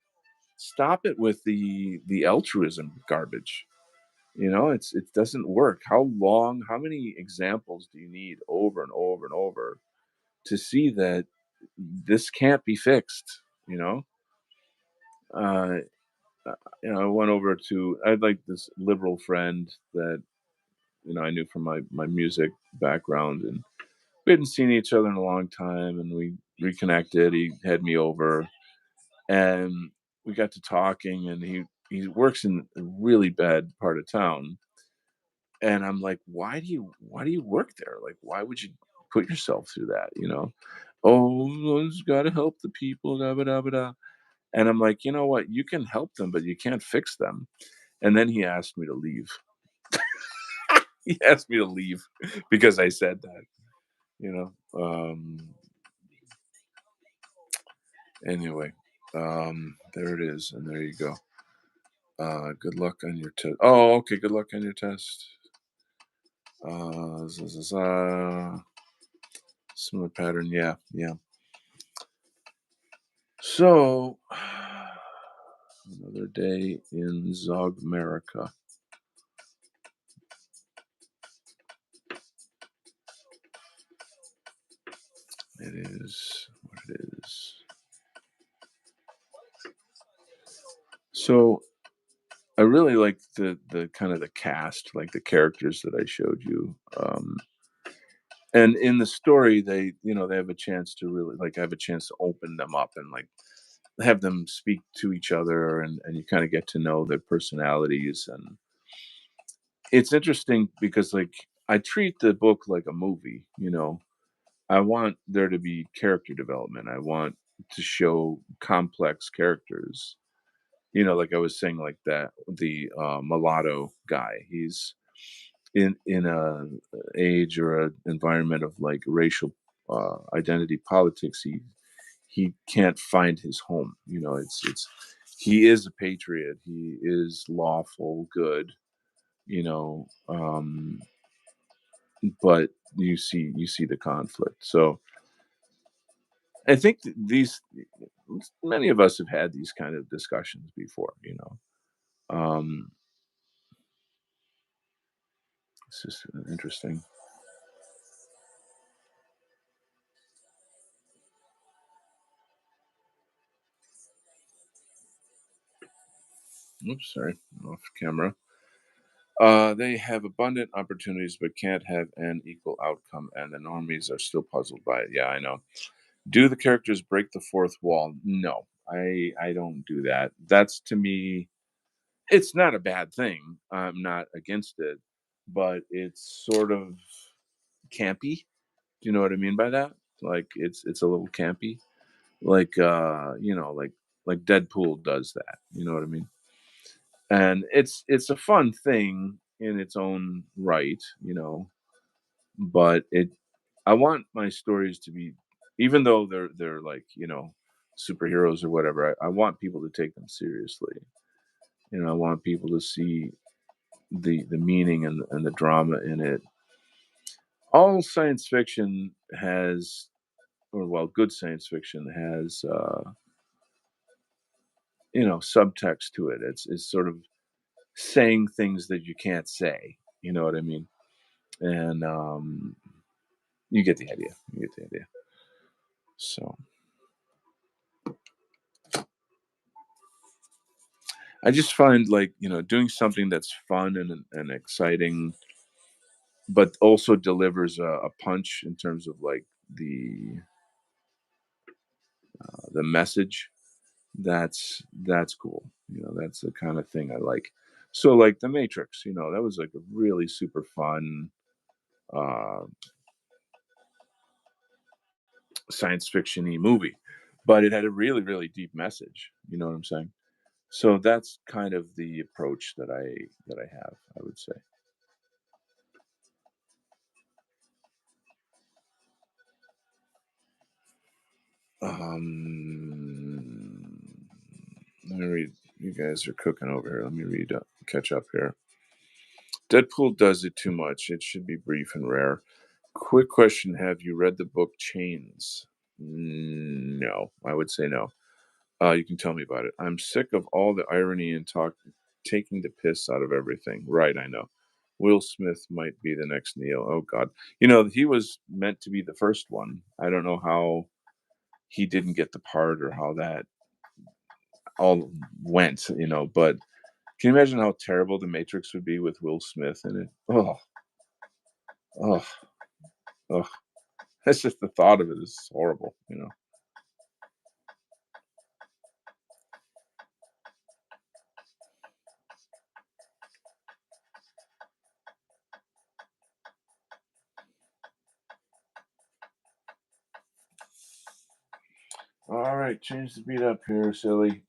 stop it with the altruism garbage. It doesn't work. How many examples do you need over and over and over to see that this can't be fixed? You know, uh, I went over to I had like this liberal friend that I knew from my music background, and we hadn't seen each other in a long time, and we reconnected. He had me over, and we got to talking, and he works in a really bad part of town. And I'm like, why do you work there? Like, why would you put yourself through that? Oh, one's got to help the people. Da, ba, da, ba, da. And I'm like, you know what? You can help them, but you can't fix them. And then he asked me to leave. He asked me to leave because I said that. you know. Anyway, there it is, and there you go. Good luck on your test. Oh, okay. Good luck on your test. Similar pattern. Yeah, yeah. So, another day in Zogmerica. It is what it is. So, I really like the kind of the cast, like the characters that I showed you. And in the story, they have a chance to really like have a chance to open them up and like have them speak to each other, and you kind of get to know their personalities. And it's interesting because like I treat the book like a movie. I want there to be character development. I want to show complex characters. Like I was saying, like that the mulatto guy. He's in a age or a environment of like racial identity politics. He can't find his home. It's he is a patriot. He is lawful good. You know, but you see the conflict. So I think these many of us have had these kind of discussions before. It's just interesting. Oops, sorry, off camera. They have abundant opportunities but can't have an equal outcome, and the normies are still puzzled by it. Yeah, I know. Do the characters break the fourth wall? No, I don't do that. That's to me, it's not a bad thing. I'm not against it, but it's sort of campy. Do you know what I mean by that? Like it's a little campy. Like like Deadpool does that. You know what I mean? And it's a fun thing in its own right. But I want my stories to be, even though they're like superheroes or whatever. I want people to take them seriously. I want people to see the meaning and the drama in it. All science fiction has, or well, good science fiction has subtext to it. It's sort of saying things that you can't say. You know what I mean? And you get the idea. You get the idea. So I just find like doing something that's fun and exciting, but also delivers a punch in terms of like the message. That's cool. That's the kind of thing I like. So like the Matrix, that was like a really super fun uh, science fictiony movie, but it had a really really deep message. You know what I'm saying? So that's kind of the approach that I have. I would say. Let me read. You guys are cooking over here. Let me read. Catch up here. Deadpool does it too much. It should be brief and rare. Quick question: have you read the book Chains? No, I would say no. You can tell me about it. I'm sick of all the irony and talk, taking the piss out of everything. Right, I know. Will Smith might be the next Neo. Oh God, he was meant to be the first one. I don't know how he didn't get the part or how that all went. But can you imagine how terrible the Matrix would be with Will Smith in it? Oh, oh, oh. That's just the thought of it is horrible. All right, change the beat up here, silly.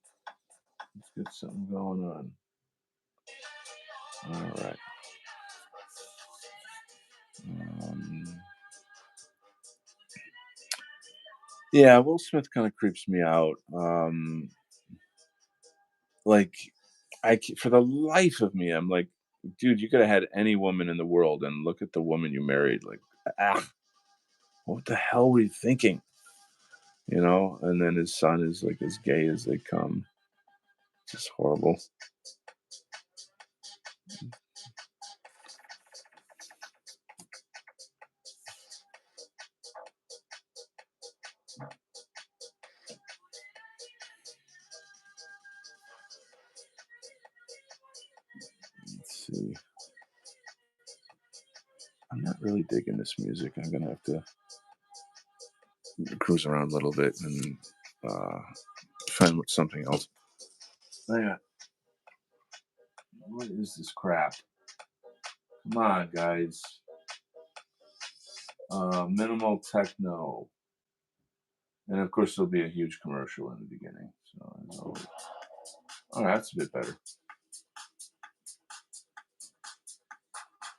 Let's get something going on. All right. Um, Yeah, Will Smith kind of creeps me out. Like for the life of me, I'm like, dude, you could have had any woman in the world, and look at the woman you married. Like, ah, what the hell were you thinking? And then his son is like as gay as they come. Just horrible. Let's see. I'm not really digging this music. I'm gonna have to cruise around a little bit and uh, find something else. Oh, yeah. What is this crap? Come on, guys. Minimal techno, and of course there'll be a huge commercial in the beginning. So, oh, that's a bit better.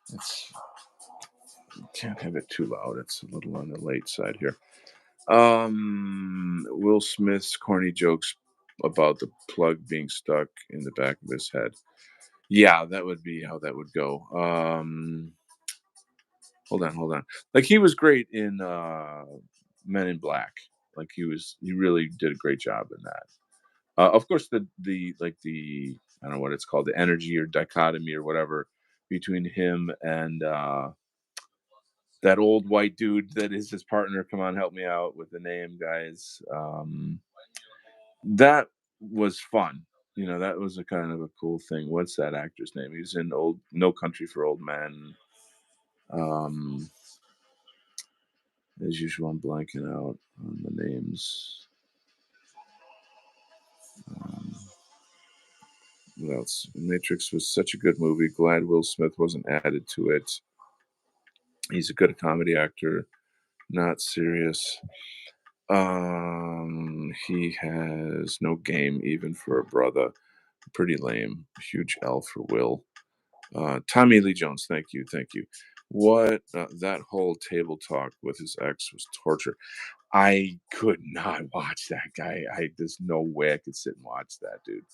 It's can't have it too loud. It's a little on the late side here. Will Smith's corny jokes about the plug being stuck in the back of his head. Yeah, that would be how that would go. Hold on. Like he was great in Men in Black. Like he really did a great job in that. Of course, the I don't know what it's called, the energy or dichotomy or whatever between him and that old white dude that is his partner. Come on, help me out with the name, guys. That was fun. That was a kind of a cool thing. What's that actor's name? He's in old No Country for Old Men. Um, as usual, I'm blanking out on the names. Um, what else? Matrix was such a good movie. Glad Will Smith wasn't added to it. He's a good comedy actor, not serious. He has no game even for a brother. Pretty lame. Huge L for Will. Tommy Lee Jones, thank you. What that whole table talk with his ex was torture. I could not watch that guy. There's no way I could sit and watch that, dude.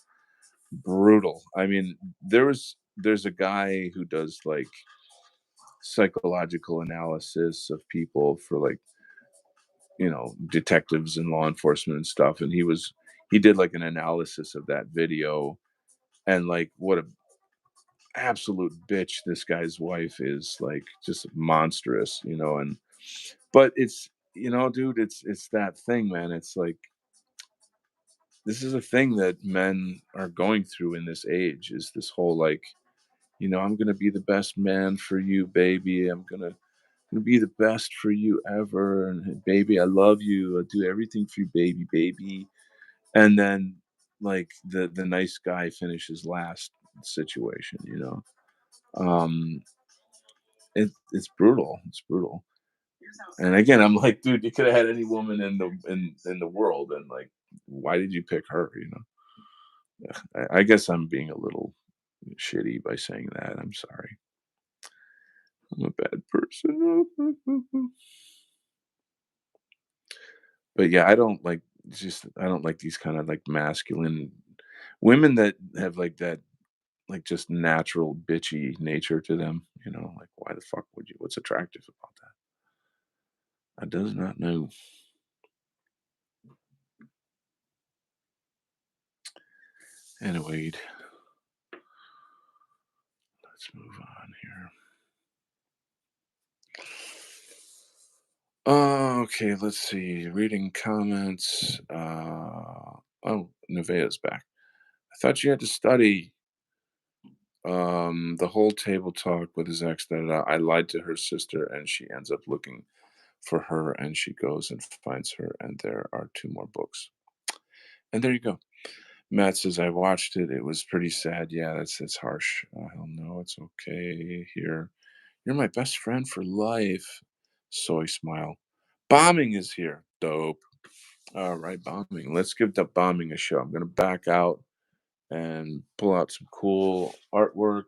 Brutal. I mean, there's a guy who does like psychological analysis of people for like detectives and law enforcement and stuff, and he did like an analysis of that video, and like what a absolute bitch this guy's wife is, like just monstrous, and but it's dude, it's that thing, man. It's like this is a thing that men are going through in this age, is this whole like, I'm gonna be the best man for you, baby. I'm gonna be the best for you ever, and baby, I love you. I'll do everything for you, baby. And then like the nice guy finishes last situation. Um, it's brutal. It's brutal. And again, I'm like, dude, you could have had any woman in the world, and like, why did you pick her? I guess I'm being a little shitty by saying that. I'm sorry. I'm a bad person. But yeah, I don't like these kind of like masculine women that have like that, like just natural bitchy nature to them. Like why the fuck would you? What's attractive about that? I does not know. Anyway, let's move on here. Okay, let's see. Reading comments. Oh, Nevaeh's back. I thought you had to study. The whole table talk with his ex. That I lied to her sister, and she ends up looking for her, and she goes and finds her, and there are two more books. And there you go. Matt says I watched it. It was pretty sad. Yeah, it's harsh. Hell no, it's okay. Here, you're my best friend for life. Soy smile. Bombing is here. Dope. All right, bombing. Let's give the bombing a show. I'm gonna back out and pull out some cool artwork.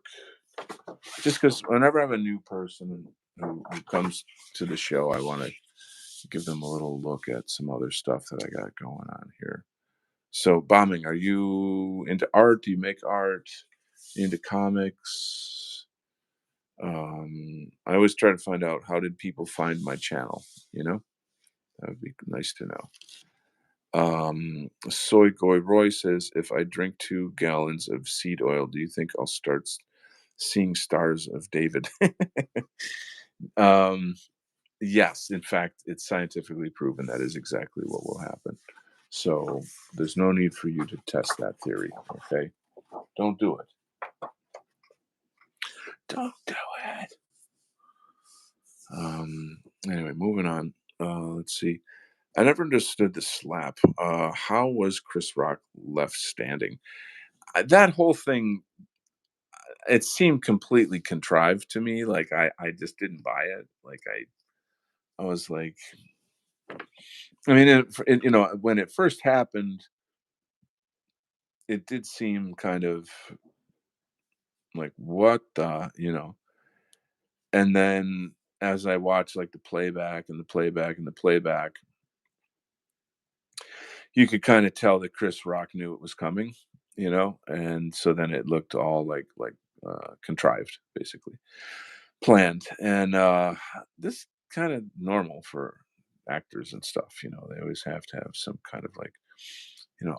Just because whenever I have a new person who comes to the show, I want to give them a little look at some other stuff that I got going on here. So, bombing, are you into art? Do you make art? Into comics? I always try to find out how did people find my channel. You know, that would be nice to know. Soy Goy Roy says, if I drink 2 gallons of seed oil, do you think I'll start seeing stars of David? um, yes, in fact, it's scientifically proven that is exactly what will happen. So there's no need for you to test that theory. Okay, don't do it. Don't do it. Anyway, moving on. Let's see. I never understood the slap. How was Chris Rock left standing? That whole thing, it seemed completely contrived to me. Like I just didn't buy it. Like I was like, I mean, when it first happened, it did seem kind of like what the. And then as I watched like the playback and the playback and the playback, you could kind of tell that Chris Rock knew it was coming, and so then it looked all like contrived, basically planned, and this kind of normal for actors and stuff. They always have to have some kind of like,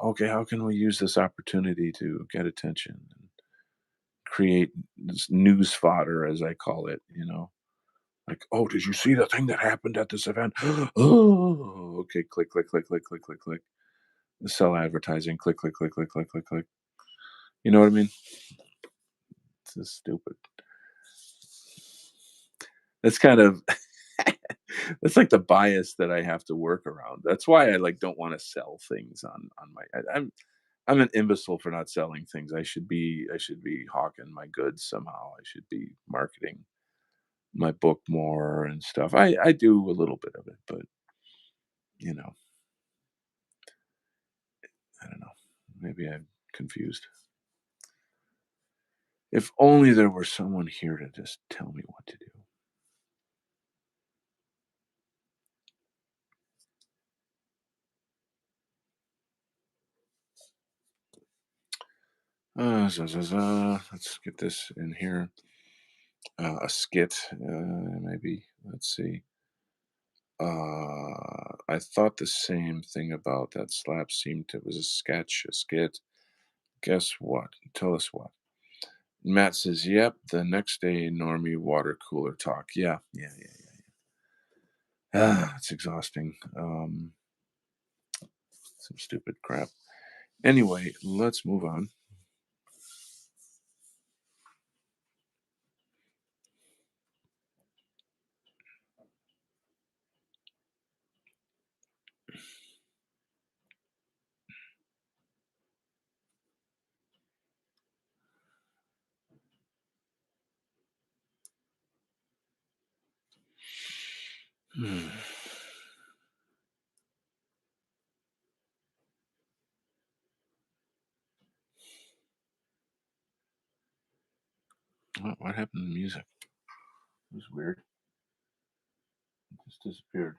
okay, how can we use this opportunity to get attention and create this news fodder, as I call it. Like, oh, did you see the thing that happened at this event? Oh, okay, click, click, click, click, click, click, click. Sell advertising, click, click, click, click, click, click, click. You know what I mean? It's just stupid. That's kind of that's like the bias that I have to work around. That's why I like don't want to sell things on my. I'm an imbecile for not selling things. I should be hawking my goods somehow. I should be marketing my book more and stuff. I do a little bit of it, but you know, I don't know. Maybe I'm confused. If only there were someone here to just tell me what to do. Let's get this in here. A skit, maybe. Let's see. I thought the same thing about that slap. Seemed it was a sketch, a skit. Guess what? Tell us what. Matt says, "Yep." The next day, normie water cooler talk. Yeah, yeah, yeah, yeah. It's exhausting. Some stupid crap. Anyway, let's move on. Hmm. What happened to the music? It was weird. It just disappeared.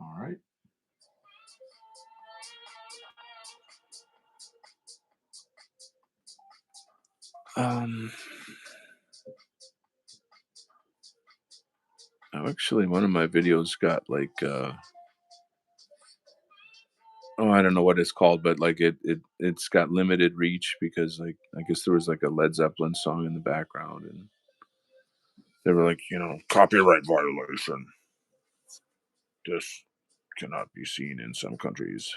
All right. Um. Actually, one of my videos got like oh, I don't know what it's called, but like it's got limited reach because like I guess there was like a Led Zeppelin song in the background, and they were like, copyright violation. This cannot be seen in some countries.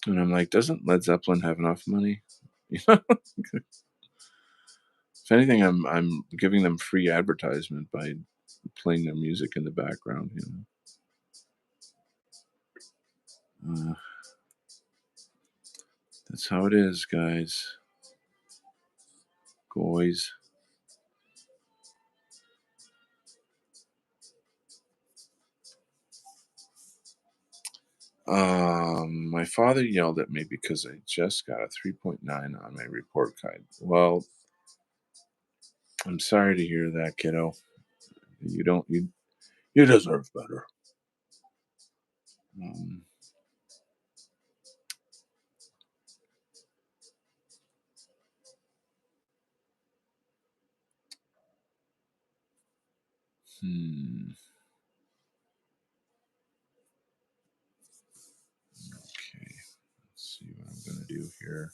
And I'm like, doesn't Led Zeppelin have enough money? if anything, I'm giving them free advertisement by playing their music in the background. That's how it is, guys. Boys. My father yelled at me because I just got a 3.9 on my report card. Well, I'm sorry to hear that, kiddo. You don't you deserve better. Um, hmm. Okay. Let's see what I'm gonna do here.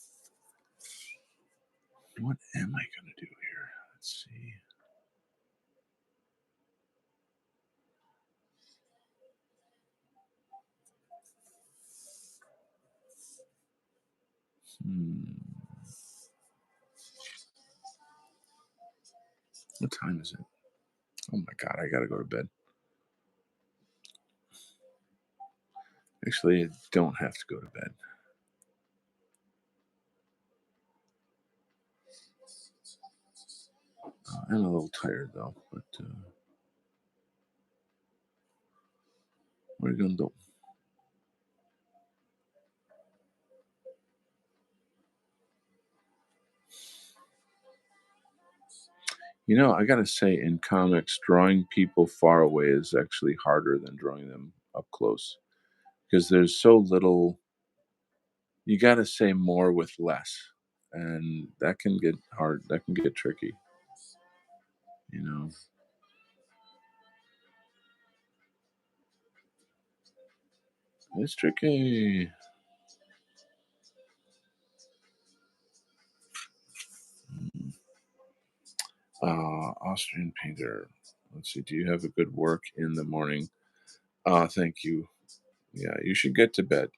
What am I gonna do here? Let's see. Hmm. What time is it? Oh my god, I gotta go to bed. Actually, I don't have to go to bed. I'm a little tired though, but what are you gonna do? I gotta say, in comics, drawing people far away is actually harder than drawing them up close because there's so little. You gotta say more with less, and that can get hard. That can get tricky. You know, it's tricky. Mm. Austrian painter. Let's see. Do you have a good work in the morning? Thank you. Yeah, you should get to bed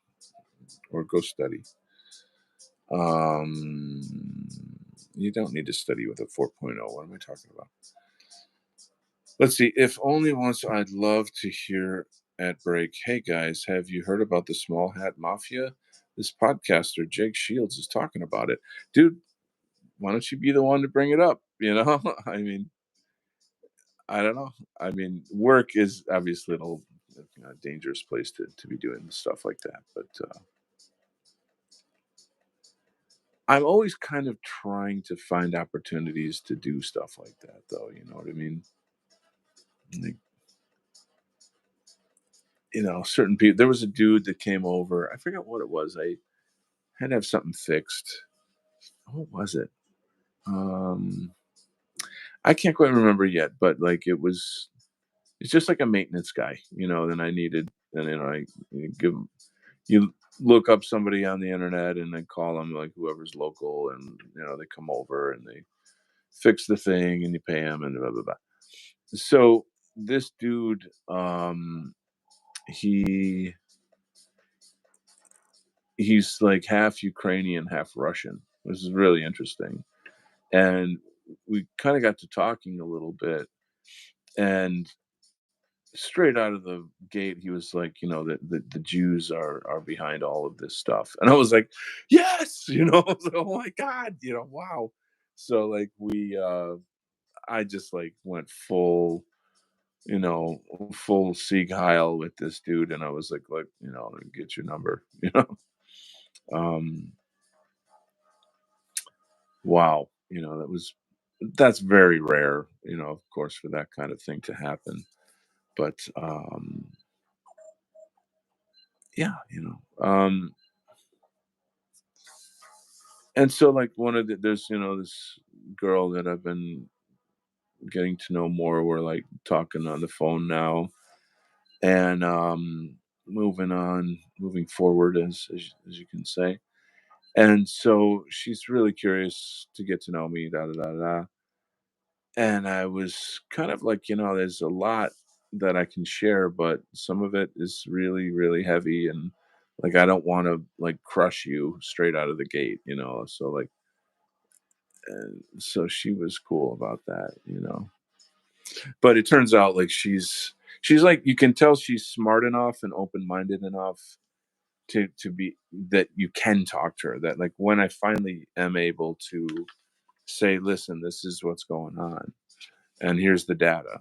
or go study. Um, you don't need to study with a 4.0. What am I talking about? Let's see. If only once, I'd love to hear at break. Hey guys, have you heard about the Small Hat Mafia? This podcaster, Jake Shields, is talking about it. Dude, why don't you be the one to bring it up? I mean, I don't know. I mean, work is obviously a little dangerous place to be doing stuff like that. But I'm always kind of trying to find opportunities to do stuff like that, though. You know what I mean? Like, certain people. There was a dude that came over. I forget what it was. I had to have something fixed. What was it? Um, I can't quite remember yet, but like it's just like a maintenance guy. Then I needed, and I you give you look up somebody on the internet and then call them like whoever's local, and they come over and they fix the thing and you pay them and blah blah blah. So this dude, he he's like half Ukrainian, half Russian. This is really interesting, and we kind of got to talking a little bit, and straight out of the gate he was like, that the Jews are behind all of this stuff, and I was like, yes, I was like, oh my god, wow. So like I just like went you know full Sieg Heil with this dude, and I was like, get your number. um wow, that's very rare, of course, for that kind of thing to happen. But yeah, and so like there's this girl that I've been getting to know more. We're like talking on the phone now, and moving forward, as you can say. And so she's really curious to get to know me, da da da da. And I was kind of like, there's a lot that I can share, but some of it is really, really heavy, and like I don't want to like crush you straight out of the gate. So like, and so she was cool about that. But it turns out like she's like, you can tell she's smart enough and open minded enough to be that you can talk to her. That like when I finally am able to say, listen, this is what's going on, and here's the data,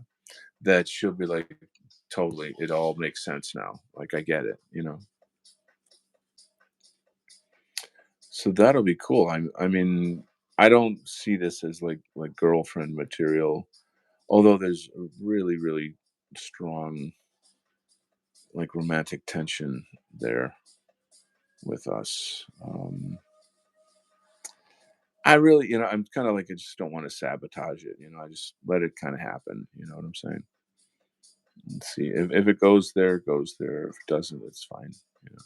that she'll be like, totally, it all makes sense now. Like I get it. So that'll be cool. I mean, I don't see this as like girlfriend material, although there's a really, really strong like romantic tension there with us. I really, I'm kind of like I just don't want to sabotage it. I just let it kind of happen. You know what I'm saying? And see if it goes there, it goes there. If it doesn't, it's fine. You know,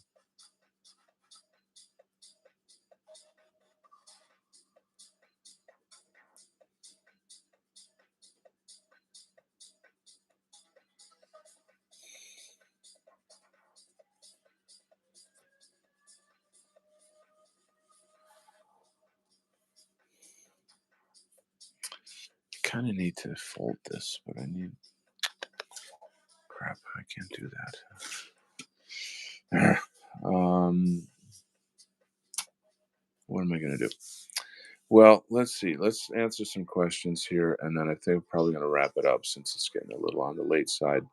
kind of need to fold this, but I need crap. I can't do that. What am I gonna do? Well, let's see. Let's answer some questions here, and then I think we're probably gonna wrap it up since it's getting a little on the late side.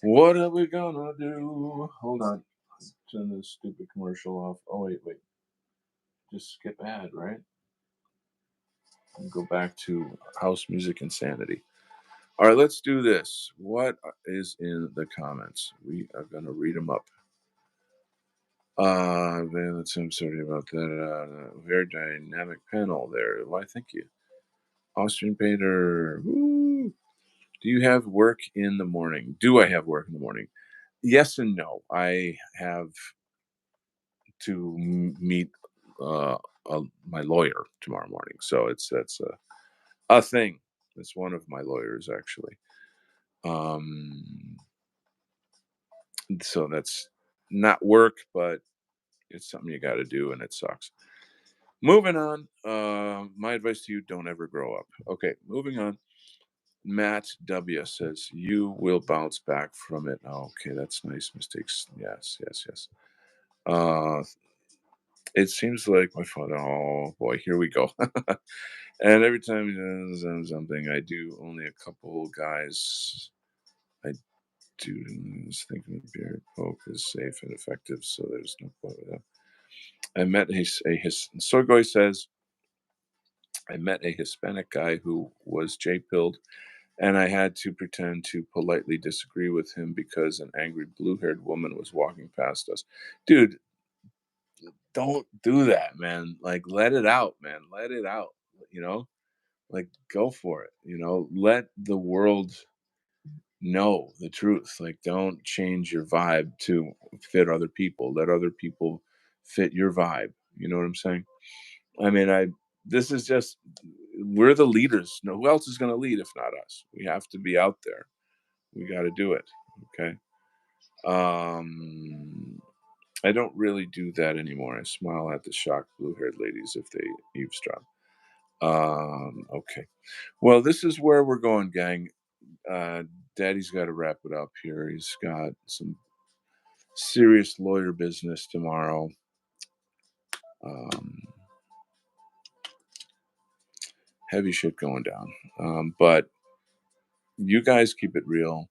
What are we gonna do? Hold on. Turn this stupid commercial off. Oh wait, wait. Just skip ad, right? And go back to house music insanity. All right, let's do this. What is in the comments? We are gonna read them up. Man, I'm sorry about that. Very dynamic panel there. Why, thank you. Austrian painter. Woo. Do you have work in the morning? Do I have work in the morning? Yes and no. I have to meet uh, my lawyer tomorrow morning, so that's a thing. It's one of my lawyers actually. Um, so that's not work, but it's something you got to do, and it sucks. Moving on. My advice to you: don't ever grow up. Okay, moving on. Matt W says you will bounce back from it. Okay, that's nice. Mistakes. Yes, yes, yes. Uh, it seems like my father. Oh boy, here we go. And every time he does something, I do only a couple guys. I do think the beer poke is safe and effective, so there's no point with that. I met his Sogoy says I met a Hispanic guy who was J pilled, and I had to pretend to politely disagree with him because an angry blue haired woman was walking past us. Dude, don't do that, man. Like, let it out, man. Let it out. You know, like, go for it. Let the world know the truth. Like, don't change your vibe to fit other people. Let other people fit your vibe. You know what I'm saying? I mean, this is just, we're the leaders. No, who else is going to lead if not us? We have to be out there. We got to do it. Okay. Um, I don't really do that anymore. I smile at the shocked blue haired ladies if they eavesdrop. Okay. Well, this is where we're going, gang. Uh, Daddy's got to wrap it up here. He's got some serious lawyer business tomorrow. Um, Heavy shit going down. But you guys keep it real.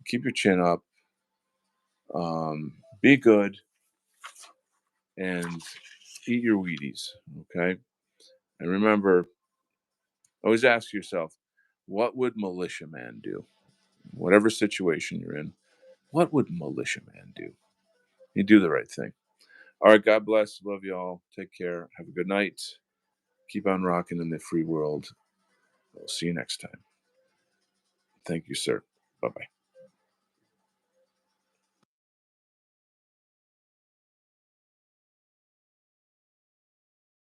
Keep your chin up. Be good and eat your Wheaties. Okay. And remember, always ask yourself, what would Militia Man do? Whatever situation you're in, what would Militia Man do? You do the right thing. All right. God bless. Love you all. Take care. Have a good night. Keep on rocking in the free world. We'll see you next time. Thank you, sir. Bye bye.